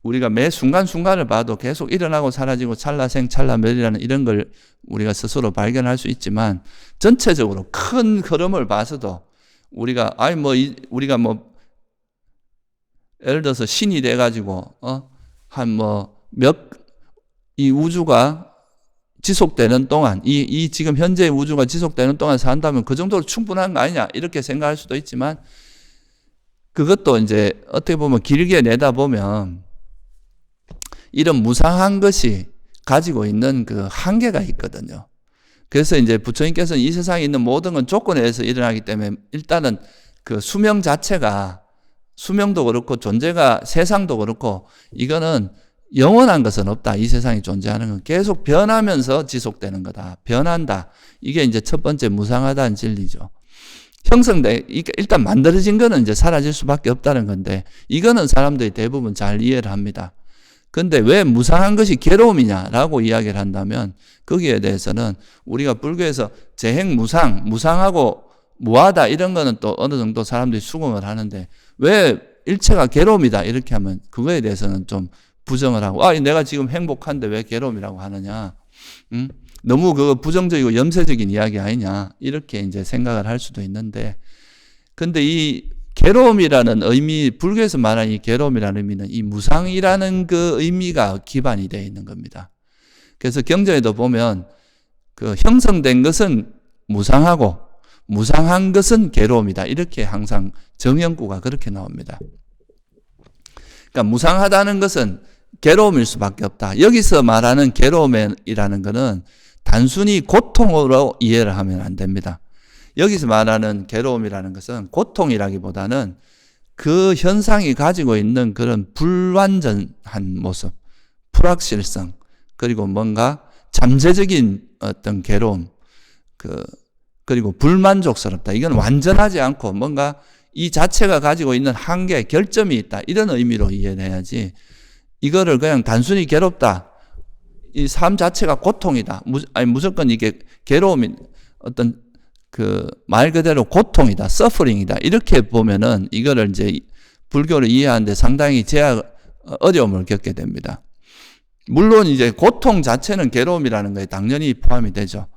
우리가 매 순간순간을 봐도 계속 일어나고 사라지고 찰나생 찰나멸이라는 이런 걸 우리가 스스로 발견할 수 있지만 전체적으로 큰 흐름을 봐서도 우리가 예를 들어서 신이 돼가지고 이 우주가 지속되는 동안 이 지금 현재 우주가 지속되는 동안 산다면 그 정도로 충분한 거 아니냐 이렇게 생각할 수도 있지만 그것도 이제 어떻게 보면 길게 내다보면 이런 무상한 것이 가지고 있는 그 한계가 있거든요. 그래서 이제 부처님께서는 이 세상에 있는 모든 건 조건에 의해서 일어나기 때문에 일단은 그 수명 자체가 수명도 그렇고 존재가 세상도 그렇고 이거는 영원한 것은 없다. 이 세상에 존재하는 건 계속 변하면서 지속되는 거다. 변한다. 이게 이제 첫 번째 무상하다는 진리죠. 일단 만들어진 거는 이제 사라질 수밖에 없다는 건데 이거는 사람들이 대부분 잘 이해를 합니다. 근데 왜 무상한 것이 괴로움이냐라고 이야기를 한다면 거기에 대해서는 우리가 불교에서 재행무상, 무상하고 무하다 이런 거는 또 어느 정도 사람들이 수긍을 하는데 왜 일체가 괴로움이다 이렇게 하면 그거에 대해서는 좀 부정을 하고 내가 지금 행복한데 왜 괴로움이라고 하느냐 너무 그 부정적이고 염세적인 이야기 아니냐 이렇게 이제 생각을 할 수도 있는데 근데 이 괴로움이라는 의미 불교에서 말하는 이 괴로움이라는 의미는 이 무상이라는 그 의미가 기반이 되어 있는 겁니다. 그래서 경전에도 보면 그 형성된 것은 무상하고 무상한 것은 괴로움이다 이렇게 항상 정형구가 그렇게 나옵니다. 그러니까 무상하다는 것은 괴로움일 수밖에 없다. 여기서 말하는 괴로움이라는 것은 단순히 고통으로 이해를 하면 안 됩니다. 여기서 말하는 괴로움이라는 것은 고통이라기보다는 그 현상이 가지고 있는 그런 불완전한 모습, 불확실성, 그리고 뭔가 잠재적인 어떤 괴로움, 그리고 불만족스럽다. 이건 완전하지 않고 뭔가 이 자체가 가지고 있는 한계, 결점이 있다. 이런 의미로 이해를 해야지 이거를 그냥 단순히 괴롭다. 이 삶 자체가 고통이다. 무조건 이게 괴로움이 어떤 말 그대로 고통이다. 서퍼링이다. 이렇게 보면은 이거를 이제 불교를 이해하는데 상당히 어려움을 겪게 됩니다. 물론 이제 고통 자체는 괴로움이라는 거에 당연히 포함이 되죠.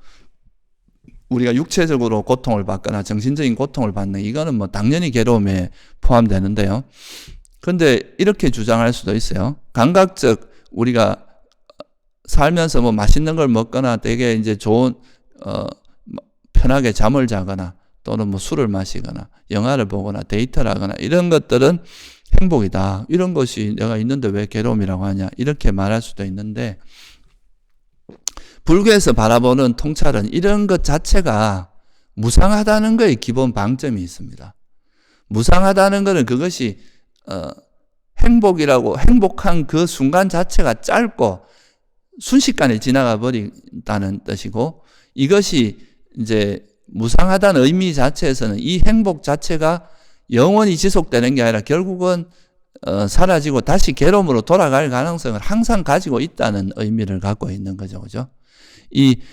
우리가 육체적으로 고통을 받거나 정신적인 고통을 받는 이거는 뭐 당연히 괴로움에 포함되는데요. 그런데 이렇게 주장할 수도 있어요. 감각적 우리가 살면서 뭐 맛있는 걸 먹거나 되게 이제 좋은 편하게 잠을 자거나 또는 뭐 술을 마시거나 영화를 보거나 데이트를 하거나 이런 것들은 행복이다. 이런 것이 내가 있는데 왜 괴로움이라고 하냐. 이렇게 말할 수도 있는데 불교에서 바라보는 통찰은 이런 것 자체가 무상하다는 거에 기본 방점이 있습니다. 무상하다는 것은 그것이 행복한 그 순간 자체가 짧고 순식간에 지나가 버린다는 뜻이고 이것이 이제 무상하다는 의미 자체에서는 이 행복 자체가 영원히 지속되는 게 아니라 결국은 사라지고 다시 괴로움으로 돌아갈 가능성을 항상 가지고 있다는 의미를 갖고 있는 거죠. 그죠?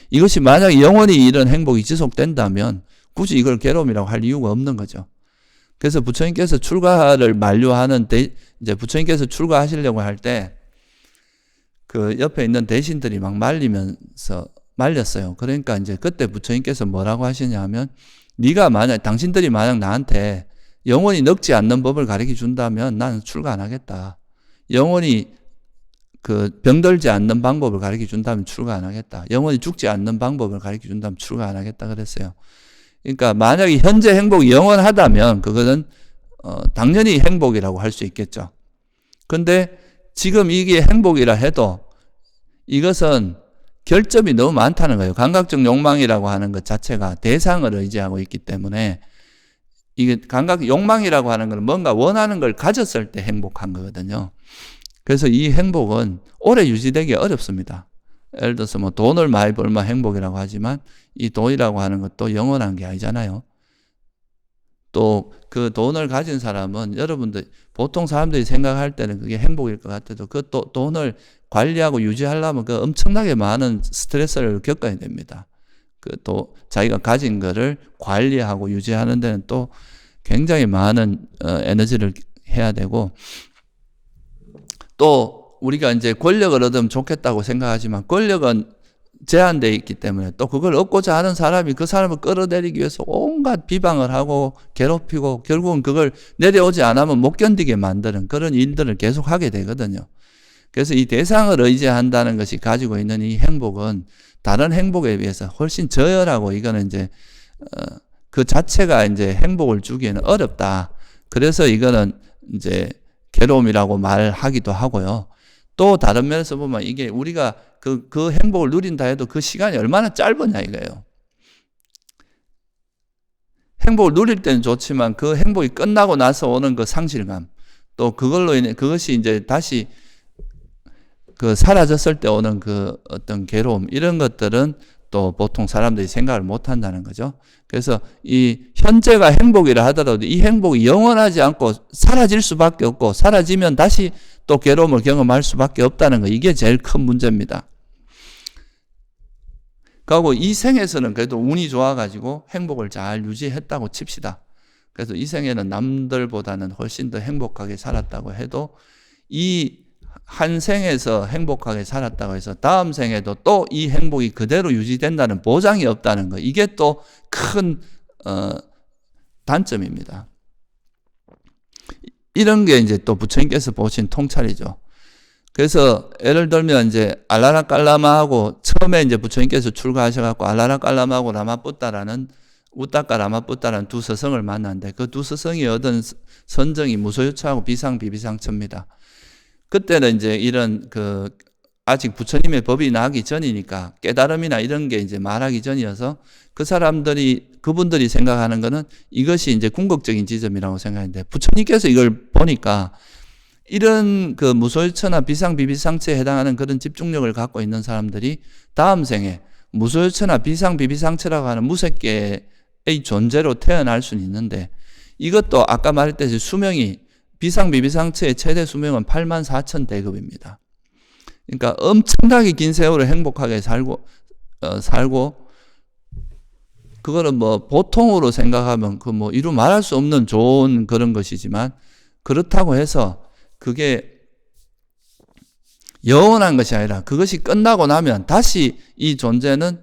이것이 만약에 영원히 이런 행복이 지속된다면 굳이 이걸 괴로움이라고 할 이유가 없는 거죠. 그래서 부처님께서 출가를 이제 부처님께서 출가하시려고 할 때 그 옆에 있는 대신들이 막 말렸어요. 그러니까 이제 그때 부처님께서 뭐라고 하시냐 하면 당신들이 만약 나한테 영원히 늙지 않는 법을 가르쳐 준다면 나는 출가 안 하겠다. 영원히 그 병들지 않는 방법을 가르쳐 준다면 출가 안 하겠다. 영원히 죽지 않는 방법을 가르쳐 준다면 출가 안 하겠다 그랬어요. 그러니까 만약에 현재 행복이 영원하다면 그거는 당연히 행복이라고 할 수 있겠죠. 근데 지금 이게 행복이라 해도 이것은 결점이 너무 많다는 거예요. 감각적 욕망이라고 하는 것 자체가 대상을 의지하고 있기 때문에 이게 감각 욕망이라고 하는 건 뭔가 원하는 걸 가졌을 때 행복한 거거든요. 그래서 이 행복은 오래 유지되기 어렵습니다. 예를 들어서 뭐 돈을 많이 벌면 행복이라고 하지만 이 돈이라고 하는 것도 영원한 게 아니잖아요. 또 그 돈을 가진 사람은 여러분들 보통 사람들이 생각할 때는 그게 행복일 것 같아도 그 돈을 관리하고 유지하려면 그 엄청나게 많은 스트레스를 겪어야 됩니다. 그 또 자기가 가진 거를 관리하고 유지하는 데는 또 굉장히 많은 에너지를 해야 되고 또 우리가 이제 권력을 얻으면 좋겠다고 생각하지만 권력은 제한되어 있기 때문에 또 그걸 얻고자 하는 사람이 그 사람을 끌어내리기 위해서 온갖 비방을 하고 괴롭히고 결국은 그걸 내려오지 않으면 못 견디게 만드는 그런 일들을 계속 하게 되거든요. 그래서 이 대상을 의지한다는 것이 가지고 있는 이 행복은 다른 행복에 비해서 훨씬 저열하고 이거는 이제 그 자체가 이제 행복을 주기에는 어렵다. 그래서 이거는 이제 괴로움이라고 말하기도 하고요. 또 다른 면에서 보면 이게 우리가 그 행복을 누린다 해도 그 시간이 얼마나 짧으냐 이거예요. 행복을 누릴 때는 좋지만 그 행복이 끝나고 나서 오는 그 상실감, 또 그걸로 인해 그것이 이제 다시 그 사라졌을 때 오는 그 어떤 괴로움, 이런 것들은 또 보통 사람들이 생각을 못 한다는 거죠. 그래서 이 현재가 행복이라 하더라도 이 행복이 영원하지 않고 사라질 수밖에 없고 사라지면 다시 또 괴로움을 경험할 수밖에 없다는 거, 이게 제일 큰 문제입니다. 그리고 이 생에서는 그래도 운이 좋아가지고 행복을 잘 유지했다고 칩시다. 그래서 이 생에는 남들보다는 훨씬 더 행복하게 살았다고 해도 이 한 생에서 행복하게 살았다고 해서 다음 생에도 또 이 행복이 그대로 유지된다는 보장이 없다는 거, 이게 또 큰 단점입니다. 이런 게 이제 또 부처님께서 보신 통찰이죠. 그래서 예를 들면 이제 알라라 깔라마하고 처음에 이제 부처님께서 출가하셔갖고 알라라 깔라마하고 라마뿌따라는 우따까 라마뿌따라는 두 스승을 만났는데 그 두 스승이 얻은 선정이 무소유처하고 비상비비상처입니다. 그때는 이제 이런 아직 부처님의 법이 나기 전이니까 깨달음이나 이런 게 이제 말하기 전이어서 그분들이 생각하는 거는 이것이 이제 궁극적인 지점이라고 생각하는데 부처님께서 이걸 보니까 이런 그 무소유처나 비상비비상처에 해당하는 그런 집중력을 갖고 있는 사람들이 다음 생에 무소유처나 비상비비상처라고 하는 무색계의 존재로 태어날 수는 있는데 이것도 아까 말했듯이 수명이 비상비비상처의 최대 수명은 84,000대급입니다. 그러니까 엄청나게 긴 세월을 행복하게 살고 그거는 뭐 보통으로 생각하면 그 뭐 이루 말할 수 없는 좋은 그런 것이지만 그렇다고 해서 그게 영원한 것이 아니라 그것이 끝나고 나면 다시 이 존재는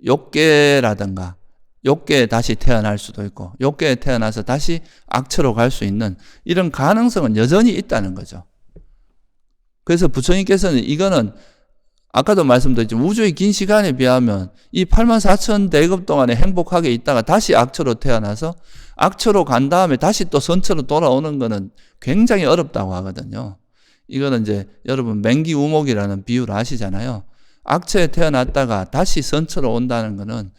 욕계라든가 욕계에 다시 태어날 수도 있고 욕계에 태어나서 다시 악처로 갈 수 있는 이런 가능성은 여전히 있다는 거죠. 그래서 부처님께서는 이거는 아까도 말씀드렸지만 우주의 긴 시간에 비하면 이 84,000대급 동안에 행복하게 있다가 다시 악처로 태어나서 악처로 간 다음에 다시 또 선처로 돌아오는 거는 굉장히 어렵다고 하거든요. 이거는 이제 여러분 맹기우목이라는 비유를 아시잖아요. 악처에 태어났다가 다시 선처로 온다는 거는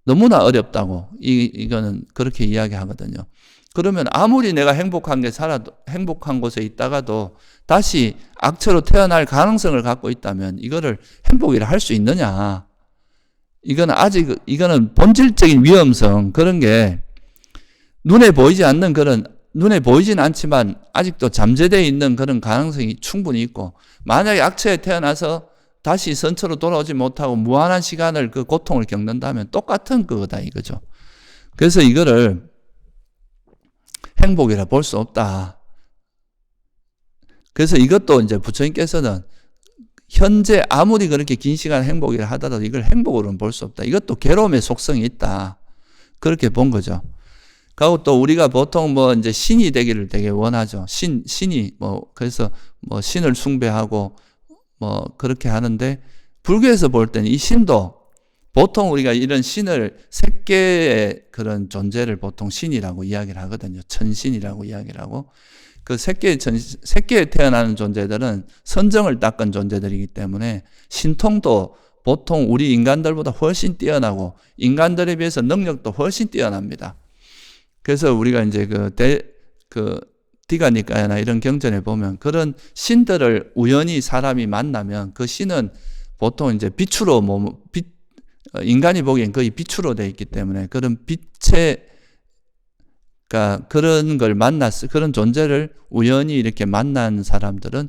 너무나 어렵다고 이거는 그렇게 이야기하거든요. 그러면 아무리 내가 행복한 곳에 있다가도 다시 악처로 태어날 가능성을 갖고 있다면 이거를 행복이라 할 수 있느냐? 이거는 본질적인 위험성, 그런 게 눈에 보이진 않지만 아직도 잠재되어 있는 그런 가능성이 충분히 있고, 만약에 악처에 태어나서 다시 선처로 돌아오지 못하고 무한한 시간을 그 고통을 겪는다면 똑같은 거다 이거죠. 그래서 이거를 행복이라 볼 수 없다. 그래서 이것도 이제 부처님께서는 현재 아무리 그렇게 긴 시간 행복이라 하더라도 이걸 행복으로는 볼 수 없다. 이것도 괴로움의 속성이 있다. 그렇게 본 거죠. 그리고 또 우리가 보통 뭐 이제 신이 되기를 되게 원하죠. 신이 그래서 신을 숭배하고 뭐 그렇게 하는데 불교에서 볼 때는 이 신도 보통 우리가 이런 신을 세 개의 그런 존재를 보통 신이라고 이야기를 하거든요. 천신이라고 이야기를 하고 그 세 개에 태어나는 존재들은 선정을 닦은 존재들이기 때문에 신통도 보통 우리 인간들보다 훨씬 뛰어나고 인간들에 비해서 능력도 훨씬 뛰어납니다. 그래서 우리가 이제 그 디가니까야나 이런 경전에 보면 그런 신들을 우연히 사람이 만나면 그 신은 보통 이제 빛으로 인간이 보기엔 거의 빛으로 되어 있기 때문에 그런 그러니까 그런 걸 그런 존재를 우연히 이렇게 만난 사람들은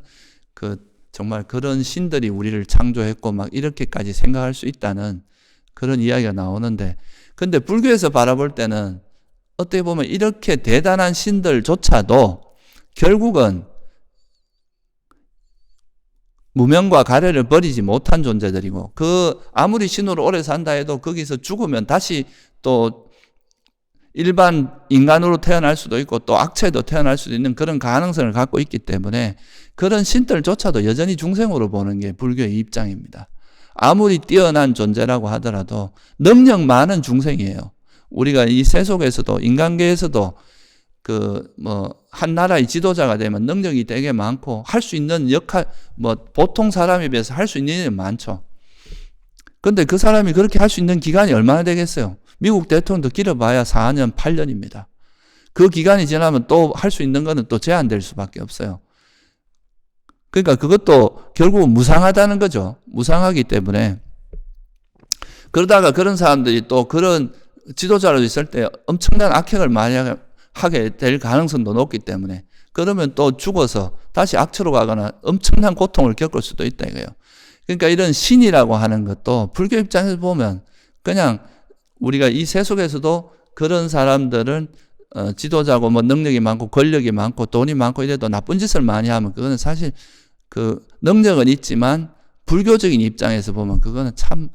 정말 그런 신들이 우리를 창조했고 막 이렇게까지 생각할 수 있다는 그런 이야기가 나오는데, 근데 불교에서 바라볼 때는 어떻게 보면 이렇게 대단한 신들조차도 결국은 무명과 가래를 버리지 못한 존재들이고, 아무리 신으로 오래 산다 해도 거기서 죽으면 다시 또 일반 인간으로 태어날 수도 있고 또 악체도 태어날 수도 있는 그런 가능성을 갖고 있기 때문에 그런 신들조차도 여전히 중생으로 보는 게 불교의 입장입니다. 아무리 뛰어난 존재라고 하더라도 능력 많은 중생이에요. 우리가 이 세속에서도 인간계에서도 한 나라의 지도자가 되면 능력이 되게 많고 할 수 있는 역할, 보통 사람에 비해서 할 수 있는 일이 많죠. 근데 그 사람이 그렇게 할 수 있는 기간이 얼마나 되겠어요? 미국 대통령도 길어봐야 4년, 8년입니다. 그 기간이 지나면 또 할 수 있는 거는 또 제한될 수밖에 없어요. 그러니까 그것도 결국은 무상하다는 거죠. 무상하기 때문에. 그러다가 그런 사람들이 또 그런 지도자로 있을 때 엄청난 악행을 많이 하게 될 가능성도 높기 때문에 그러면 또 죽어서 다시 악처로 가거나 엄청난 고통을 겪을 수도 있다 이거예요. 그러니까 이런 신이라고 하는 것도 불교 입장에서 보면 그냥 우리가 이 세속에서도 그런 사람들은 지도자고 능력이 많고 권력이 많고 돈이 많고 이래도 나쁜 짓을 많이 하면 그거는 사실 그 능력은 있지만 불교적인 입장에서 보면 그거는 참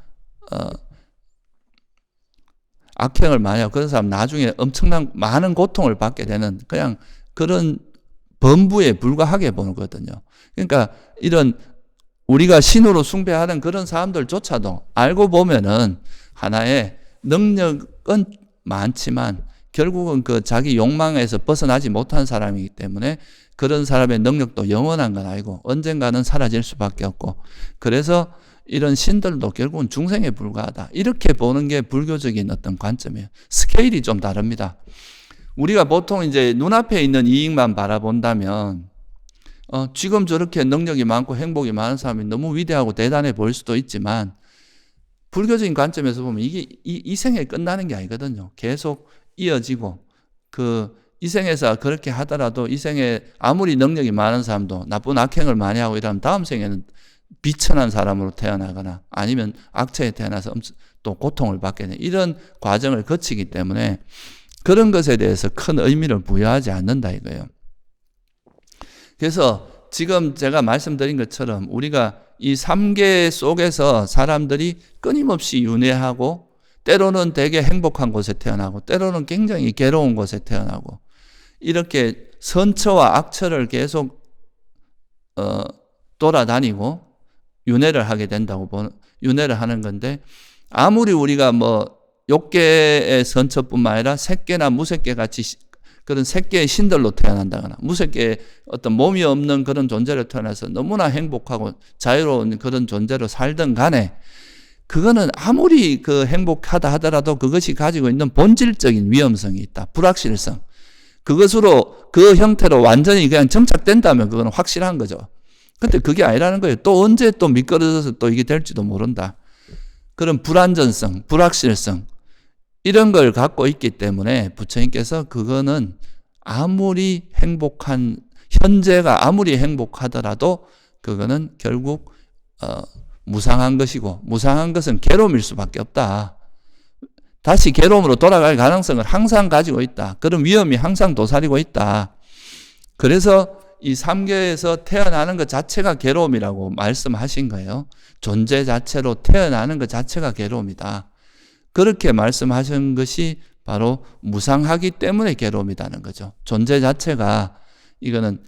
악행을 많이 하고 그런 사람 나중에 엄청난 많은 고통을 받게 되는 그냥 그런 범부에 불과하게 보는 거거든요. 그러니까 이런 우리가 신으로 숭배하는 그런 사람들조차도 알고 보면은 하나의 능력은 많지만 결국은 자기 욕망에서 벗어나지 못한 사람이기 때문에 그런 사람의 능력도 영원한 건 아니고 언젠가는 사라질 수밖에 없고, 그래서 이런 신들도 결국은 중생에 불과하다. 이렇게 보는 게 불교적인 어떤 관점이에요. 스케일이 좀 다릅니다. 우리가 보통 이제 눈앞에 있는 이익만 바라본다면 지금 저렇게 능력이 많고 행복이 많은 사람이 너무 위대하고 대단해 보일 수도 있지만 불교적인 관점에서 보면 이게 이 생에 끝나는 게 아니거든요. 계속 이어지고 이 생에서 그렇게 하더라도 이 생에 아무리 능력이 많은 사람도 나쁜 악행을 많이 하고 이러면 다음 생에는 비천한 사람으로 태어나거나 아니면 악체에 태어나서 또 고통을 받게 되는 이런 과정을 거치기 때문에 그런 것에 대해서 큰 의미를 부여하지 않는다 이거예요. 그래서 지금 제가 말씀드린 것처럼 우리가 이 3계 속에서 사람들이 끊임없이 윤회하고 때로는 되게 행복한 곳에 태어나고 때로는 굉장히 괴로운 곳에 태어나고 이렇게 선처와 악처를 계속 돌아다니고 윤회를 하게 된다고 윤회를 하는 건데, 아무리 우리가 욕계의 선처뿐만 아니라 색계나 무색계 같이 그런 색계의 신들로 태어난다거나 무색계의 어떤 몸이 없는 그런 존재로 태어나서 너무나 행복하고 자유로운 그런 존재로 살든 간에 그거는 아무리 행복하다 하더라도 그것이 가지고 있는 본질적인 위험성이 있다. 불확실성. 그것으로 그 형태로 완전히 그냥 정착된다면 그거는 확실한 거죠. 근데 그게 아니라는 거예요. 또 언제 또 미끄러져서 또 이게 될지도 모른다. 그런 불안전성, 불확실성 이런 걸 갖고 있기 때문에 부처님께서 그거는 아무리 현재가 아무리 행복하더라도 그거는 결국 무상한 것이고, 무상한 것은 괴로움일 수밖에 없다. 다시 괴로움으로 돌아갈 가능성을 항상 가지고 있다. 그런 위험이 항상 도사리고 있다. 그래서 이 3계에서 태어나는 것 자체가 괴로움이라고 말씀하신 거예요. 존재 자체로 태어나는 것 자체가 괴로움이다. 그렇게 말씀하신 것이 바로 무상하기 때문에 괴로움이라는 거죠. 존재 자체가 이거는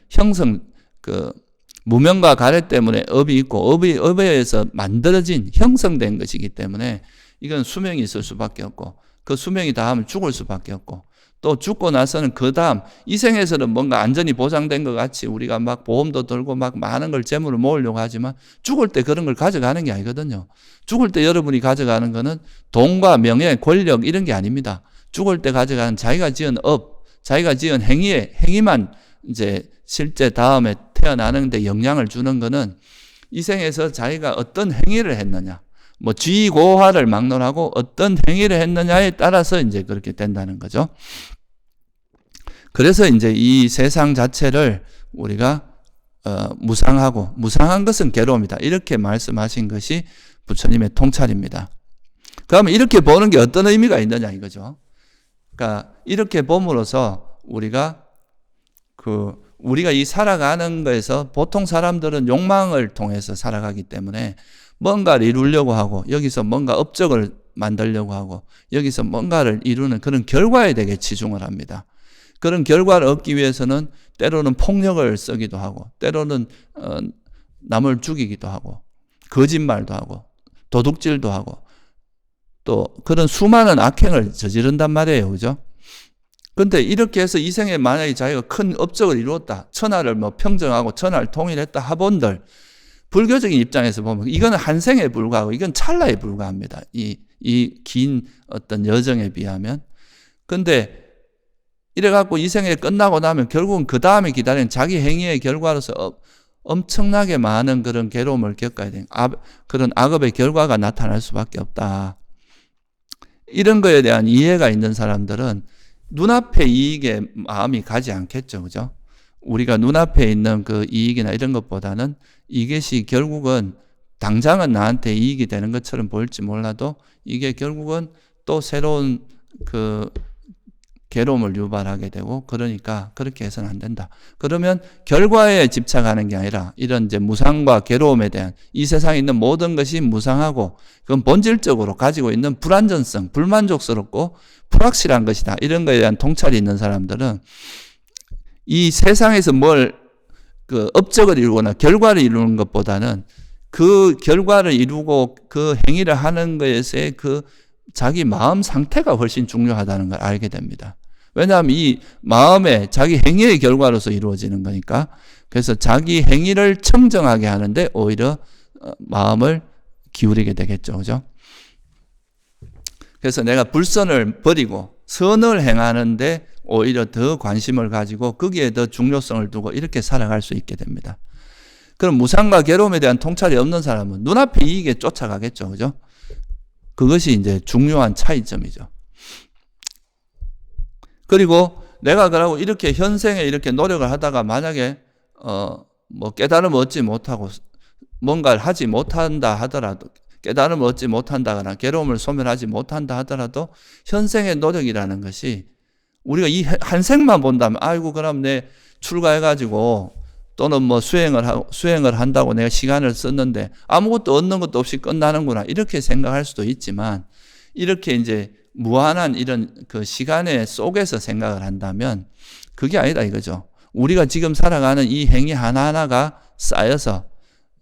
무명과 가래 때문에 업이 있고 업에 의해서 만들어진 형성된 것이기 때문에 이건 수명이 있을 수밖에 없고 그 수명이 다하면 죽을 수밖에 없고 또 죽고 나서는 그 다음 이 생에서는 뭔가 안전이 보장된 것 같이 우리가 막 보험도 들고 막 많은 걸 재물을 모으려고 하지만 죽을 때 그런 걸 가져가는 게 아니거든요. 죽을 때 여러분이 가져가는 거는 돈과 명예, 권력 이런 게 아닙니다. 죽을 때 가져가는 자기가 지은 업, 자기가 지은 행위만 이제 실제 다음에 태어나는데 영향을 주는 거는 이 생에서 자기가 어떤 행위를 했느냐, 뭐 쥐고화를 막론하고 어떤 행위를 했느냐에 따라서 이제 그렇게 된다는 거죠. 그래서 이제 이 세상 자체를 우리가 무상하고 무상한 것은 괴로움이다. 이렇게 말씀하신 것이 부처님의 통찰입니다. 그러면 이렇게 보는 게 어떤 의미가 있느냐 이거죠. 그러니까 이렇게 봄으로써 우리가 이 살아가는 거에서 보통 사람들은 욕망을 통해서 살아가기 때문에 뭔가를 이루려고 하고 여기서 뭔가 업적을 만들려고 하고 여기서 뭔가를 이루는 그런 결과에 되게 치중을 합니다. 그런 결과를 얻기 위해서는 때로는 폭력을 쓰기도 하고 때로는 남을 죽이기도 하고 거짓말도 하고 도둑질도 하고 또 그런 수많은 악행을 저지른단 말이에요. 그죠? 근데 이렇게 해서 이 생에 만약에 자기가 큰 업적을 이루었다. 천하를 뭐 평정하고 천하를 통일했다 하본들 불교적인 입장에서 보면 이거는 한 생에 불과하고 이건 찰나에 불과합니다. 이 긴 어떤 여정에 비하면. 근데 이래갖고 이 생에 끝나고 나면 결국은 그 다음에 기다리는 자기 행위의 결과로서 엄청나게 많은 그런 괴로움을 겪어야 되는 그런 악업의 결과가 나타날 수밖에 없다. 이런 거에 대한 이해가 있는 사람들은 눈앞의 이익에 마음이 가지 않겠죠. 그죠? 우리가 눈앞에 있는 그 이익이나 이런 것보다는 이것이 결국은 당장은 나한테 이익이 되는 것처럼 보일지 몰라도 이게 결국은 또 새로운 그 괴로움을 유발하게 되고 그러니까 그렇게 해서는 안 된다. 그러면 결과에 집착하는 게 아니라 이런 이제 무상과 괴로움에 대한 이 세상에 있는 모든 것이 무상하고 그건 본질적으로 가지고 있는 불안전성, 불만족스럽고 불확실한 것이다. 이런 거에 대한 통찰이 있는 사람들은 이 세상에서 그 업적을 이루거나 결과를 이루는 것보다는 그 결과를 이루고 그 행위를 하는 것에서의 그 자기 마음 상태가 훨씬 중요하다는 걸 알게 됩니다. 왜냐하면 이 마음에 자기 행위의 결과로서 이루어지는 거니까. 그래서 자기 행위를 청정하게 하는데 오히려 마음을 기울이게 되겠죠. 그죠? 그래서 내가 불선을 버리고 선을 행하는데 오히려 더 관심을 가지고 거기에 더 중요성을 두고 이렇게 살아갈 수 있게 됩니다. 그럼 무상과 괴로움에 대한 통찰이 없는 사람은 눈앞의 이익에 쫓아가겠죠. 그죠? 그것이 이제 중요한 차이점이죠. 그리고 내가 그러고 이렇게 현생에 이렇게 노력을 하다가 만약에 뭐 깨달음을 얻지 못하고 뭔가를 하지 못한다 하더라도 깨달음을 얻지 못한다거나 괴로움을 소멸하지 못한다 하더라도 현생의 노력이라는 것이 우리가 이 한 생만 본다면 아이고 그럼 내 출가해가지고 또는 뭐 수행을 한다고 내가 시간을 썼는데 아무것도 얻는 것도 없이 끝나는구나 이렇게 생각할 수도 있지만 이렇게 이제 무한한 이런 그 시간의 속에서 생각을 한다면 그게 아니다 이거죠. 우리가 지금 살아가는 이 행위 하나하나가 쌓여서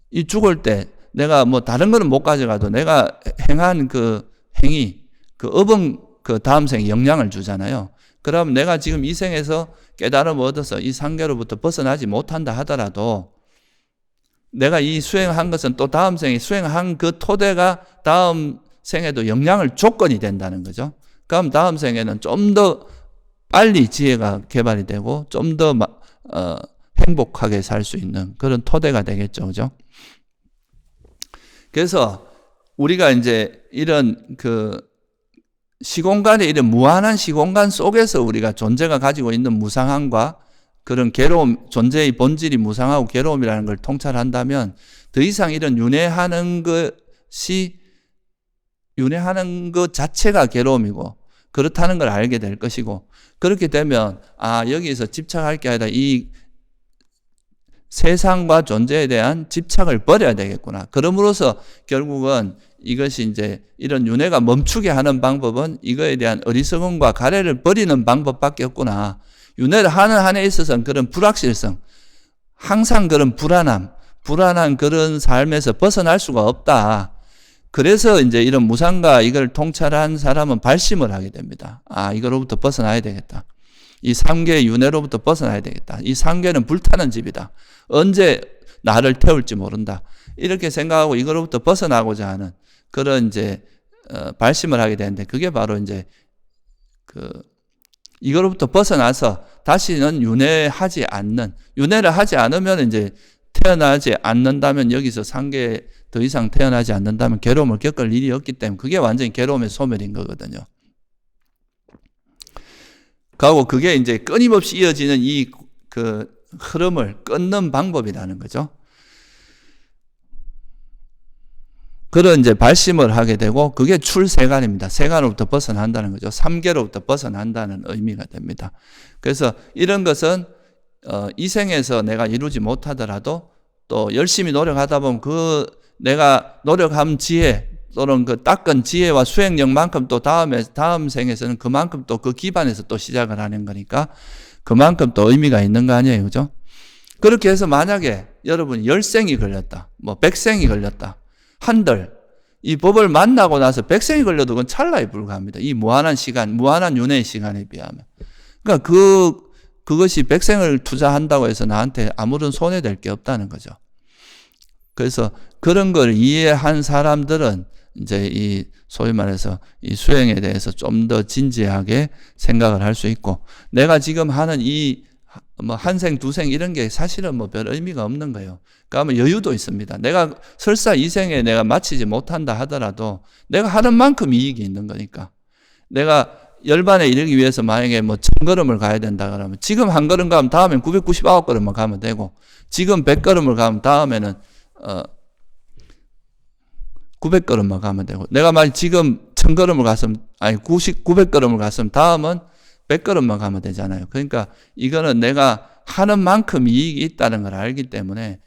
이 죽을 때 내가 뭐 다른 거는 못 가져가도 내가 행한 그 행위, 그 업은 그 다음 생에 영향을 주잖아요. 그럼 내가 지금 이 생에서 깨달음을 얻어서 이 상계로부터 벗어나지 못한다 하더라도 내가 이 수행한 것은 또 다음 생에 수행한 그 토대가 다음 생에도 영향을 조건이 된다는 거죠. 그럼 다음 생에는 좀 더 빨리 지혜가 개발이 되고 좀 더 행복하게 살 수 있는 그런 토대가 되겠죠. 그죠? 그래서 우리가 이제 이런 그 시공간의 이런 무한한 시공간 속에서 우리가 존재가 가지고 있는 무상함과 그런 괴로움, 존재의 본질이 무상하고 괴로움이라는 걸 통찰한다면 더 이상 이런 윤회하는 것 자체가 괴로움이고 그렇다는 걸 알게 될 것이고 그렇게 되면 여기서 집착할 게 아니라 이 세상과 존재에 대한 집착을 버려야 되겠구나. 그러므로서 결국은 이것이 이제 이런 윤회가 멈추게 하는 방법은 이거에 대한 어리석음과 가래를 버리는 방법밖에 없구나. 윤회를 하는 한에 있어서는 그런 불확실성, 항상 그런 불안한 그런 삶에서 벗어날 수가 없다. 그래서 이제 이런 무상과 이걸 통찰한 사람은 발심을 하게 됩니다. 아, 이거로부터 벗어나야 되겠다. 이 삼계의 윤회로부터 벗어나야 되겠다. 이 삼계는 불타는 집이다. 언제 나를 태울지 모른다. 이렇게 생각하고 이거로부터 벗어나고자 하는 그런 이제 발심을 하게 되는데, 그게 바로 이제 이거로부터 벗어나서 다시는 윤회를 하지 않으면 이제 태어나지 않는다면, 여기서 상계에 더 이상 태어나지 않는다면 괴로움을 겪을 일이 없기 때문에 그게 완전히 괴로움의 소멸인 거거든요. 그리고 그게 이제 끊임없이 이어지는 이 흐름을 끊는 방법이라는 거죠. 그런 이제 발심을 하게 되고, 그게 출세간입니다. 세간으로부터 벗어난다는 거죠. 삼계로부터 벗어난다는 의미가 됩니다. 그래서 이런 것은 이 생에서 내가 이루지 못하더라도 또 열심히 노력하다 보면 내가 노력한 지혜 또는 닦은 지혜와 수행력만큼 또 다음 생에서는 그만큼 또 그 기반에서 또 시작을 하는 거니까 그만큼 또 의미가 있는 거 아니에요, 그죠? 그렇게 해서 만약에 여러분이 10생이 걸렸다, 100생이 걸렸다, 한들 이 법을 만나고 나서 100생이 걸려도 그건 찰나에 불과합니다. 이 무한한 시간, 무한한 윤회의 시간에 비하면. 그러니까 그것이 100생을 투자한다고 해서 나한테 아무런 손해될 게 없다는 거죠. 그래서 그런 걸 이해한 사람들은 이제 이 소위 말해서 이 수행에 대해서 좀 더 진지하게 생각을 할 수 있고, 내가 지금 하는 이 한 생, 두 생 이런 게 사실은 별 의미가 없는 거예요. 그러면 여유도 있습니다. 내가 설사 이 생에 내가 마치지 못한다 하더라도 내가 하는 만큼 이익이 있는 거니까. 내가 열반에 이르기 위해서 만약에 1000걸음을 가야 된다 그러면 지금 한 걸음 가면 다음엔 999걸음만 가면 되고, 지금 100걸음을 가면 다음에는 900걸음만 가면 되고, 내가 만약 지금 1000걸음을 갔으면, 900걸음을 갔으면 다음은 100걸음만 가면 되잖아요. 그러니까 이거는 내가 하는 만큼 이익이 있다는 걸 알기 때문에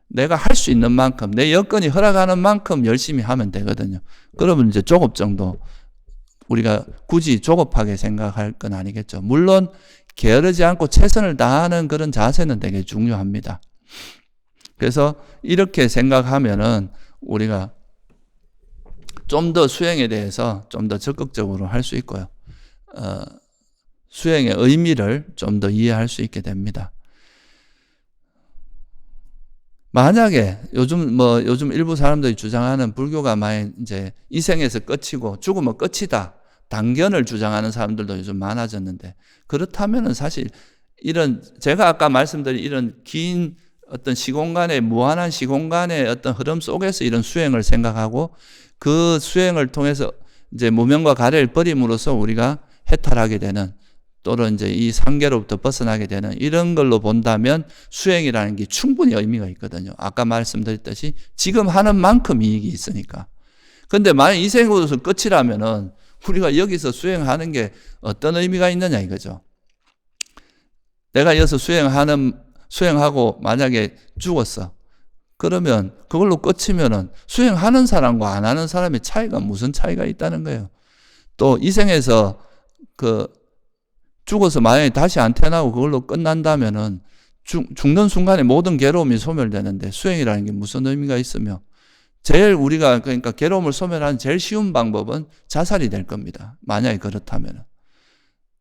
내가 할 수 있는 만큼, 내 여건이 허락하는 만큼 열심히 하면 되거든요. 그러면 이제 조급 정도, 우리가 굳이 조급하게 생각할 건 아니겠죠. 물론 게으르지 않고 최선을 다하는 그런 자세는 되게 중요합니다. 그래서 이렇게 생각하면은 우리가 좀 더 수행에 대해서 좀 더 적극적으로 할 수 있고요. 수행의 의미를 좀 더 이해할 수 있게 됩니다. 만약에 요즘 일부 사람들이 주장하는 불교가 만약 이제 이 생에서 끝이고 죽으면 끝이다, 당견을 주장하는 사람들도 요즘 많아졌는데, 그렇다면은 사실 이런 제가 아까 말씀드린 이런 긴 어떤 시공간의 무한한 시공간의 어떤 흐름 속에서 이런 수행을 생각하고 그 수행을 통해서 이제 무명과 가래를 버림으로써 우리가 해탈하게 되는, 또는 이제 이 상계로부터 벗어나게 되는 이런 걸로 본다면 수행이라는 게 충분히 의미가 있거든요. 아까 말씀드렸듯이 지금 하는 만큼 이익이 있으니까. 근데 만약 이 생으로서 끝이라면은 우리가 여기서 수행하는 게 어떤 의미가 있느냐 이거죠. 내가 여기서 수행하고 만약에 죽었어. 그러면 그걸로 끝이면은 수행하는 사람과 안 하는 사람의 차이가 무슨 차이가 있다는 거예요. 또 이 생에서 죽어서 만약에 다시 안 태어나고 그걸로 끝난다면은 죽는 순간에 모든 괴로움이 소멸되는데 수행이라는 게 무슨 의미가 있으며, 제일 우리가 그러니까 괴로움을 소멸하는 제일 쉬운 방법은 자살이 될 겁니다. 만약에 그렇다면은.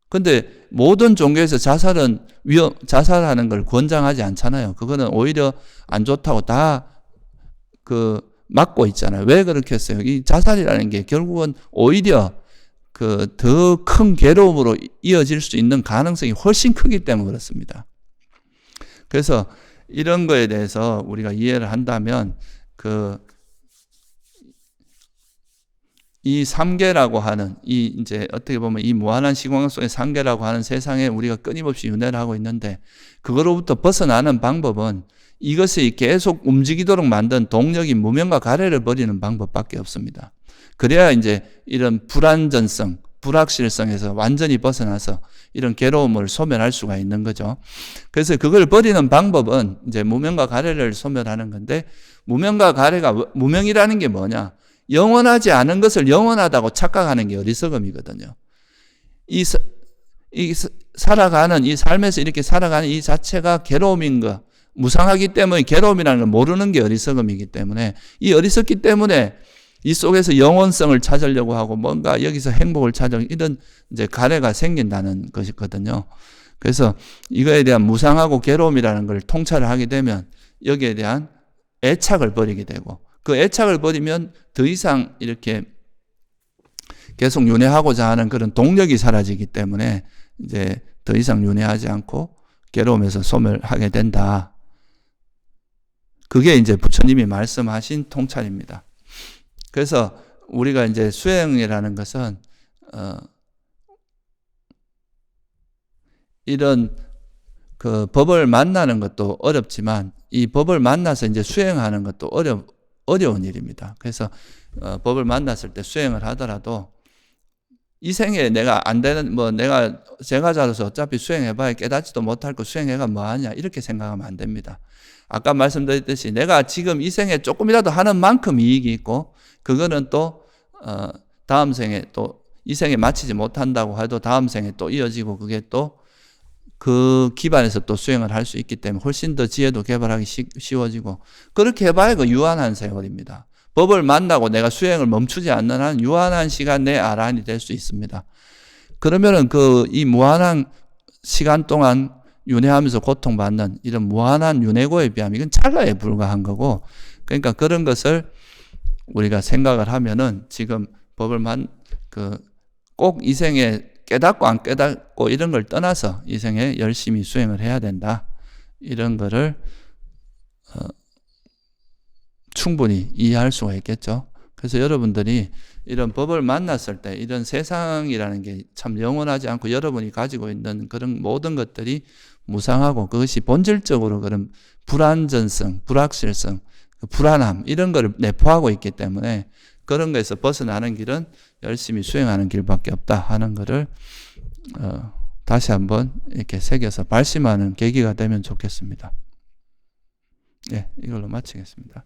근데 모든 종교에서 자살하는 걸 권장하지 않잖아요. 그거는 오히려 안 좋다고 다 막고 있잖아요. 왜 그렇게 했어요? 이 자살이라는 게 결국은 오히려 더 큰 괴로움으로 이어질 수 있는 가능성이 훨씬 크기 때문에 그렇습니다. 그래서 이런 거에 대해서 우리가 이해를 한다면 이 삼계라고 하는 이제 어떻게 보면 이 무한한 시공간 속의 삼계라고 하는 세상에 우리가 끊임없이 윤회를 하고 있는데, 그거로부터 벗어나는 방법은 이것이 계속 움직이도록 만든 동력인 무명과 가래를 버리는 방법밖에 없습니다. 그래야 이제 이런 불안전성, 불확실성에서 완전히 벗어나서 이런 괴로움을 소멸할 수가 있는 거죠. 그래서 그걸 버리는 방법은 이제 무명과 가래를 소멸하는 건데, 무명이라는 게 뭐냐? 영원하지 않은 것을 영원하다고 착각하는 게 어리석음이거든요. 이 삶에서 이렇게 살아가는 이 자체가 괴로움인 거, 무상하기 때문에 괴로움이라는 걸 모르는 게 어리석음이기 때문에 이 어리석기 때문에 이 속에서 영원성을 찾으려고 하고 뭔가 여기서 행복을 찾으려고 이런 이제 가래가 생긴다는 것이거든요. 그래서 이거에 대한 무상하고 괴로움이라는 걸 통찰을 하게 되면 여기에 대한 애착을 버리게 되고 그 애착을 버리면 더 이상 이렇게 계속 윤회하고자 하는 그런 동력이 사라지기 때문에 이제 더 이상 윤회하지 않고 괴로움에서 소멸하게 된다. 그게 이제 부처님이 말씀하신 통찰입니다. 그래서 우리가 이제 수행이라는 것은 이런 그 법을 만나는 것도 어렵지만 이 법을 만나서 이제 수행하는 것도 어려운 일입니다. 그래서 법을 만났을 때 수행을 하더라도 이 생에 내가 안 되는 내가 제가자로서 어차피 수행해봐야 깨닫지도 못할 거 수행해가 뭐하냐 이렇게 생각하면 안 됩니다. 아까 말씀드렸듯이 내가 지금 이 생에 조금이라도 하는 만큼 이익이 있고 그거는 또 다음 생에 또 이 생에 마치지 못한다고 해도 다음 생에 또 이어지고 그게 또 그 기반에서 또 수행을 할 수 있기 때문에 훨씬 더 지혜도 개발하기 쉬워지고 그렇게 해봐야 그 유한한 세월입니다. 법을 만나고 내가 수행을 멈추지 않는 한 유한한 시간 내 아라한이 될 수 있습니다. 그러면은 이 무한한 시간 동안 윤회하면서 고통받는 이런 무한한 윤회고에 비하면 이건 찰나에 불과한 거고 그러니까 그런 것을 우리가 생각을 하면은 지금 법을 꼭 이 생에 깨닫고 안 깨닫고 이런 걸 떠나서 이 생에 열심히 수행을 해야 된다. 이런 거를 충분히 이해할 수가 있겠죠. 그래서 여러분들이 이런 법을 만났을 때 이런 세상이라는 게 참 영원하지 않고 여러분이 가지고 있는 그런 모든 것들이 무상하고 그것이 본질적으로 그런 불안전성, 불확실성, 불안함 이런 거를 내포하고 있기 때문에 그런 거에서 벗어나는 길은 열심히 수행하는 길밖에 없다 하는 거를 다시 한번 이렇게 새겨서 발심하는 계기가 되면 좋겠습니다. 예, 이걸로 마치겠습니다.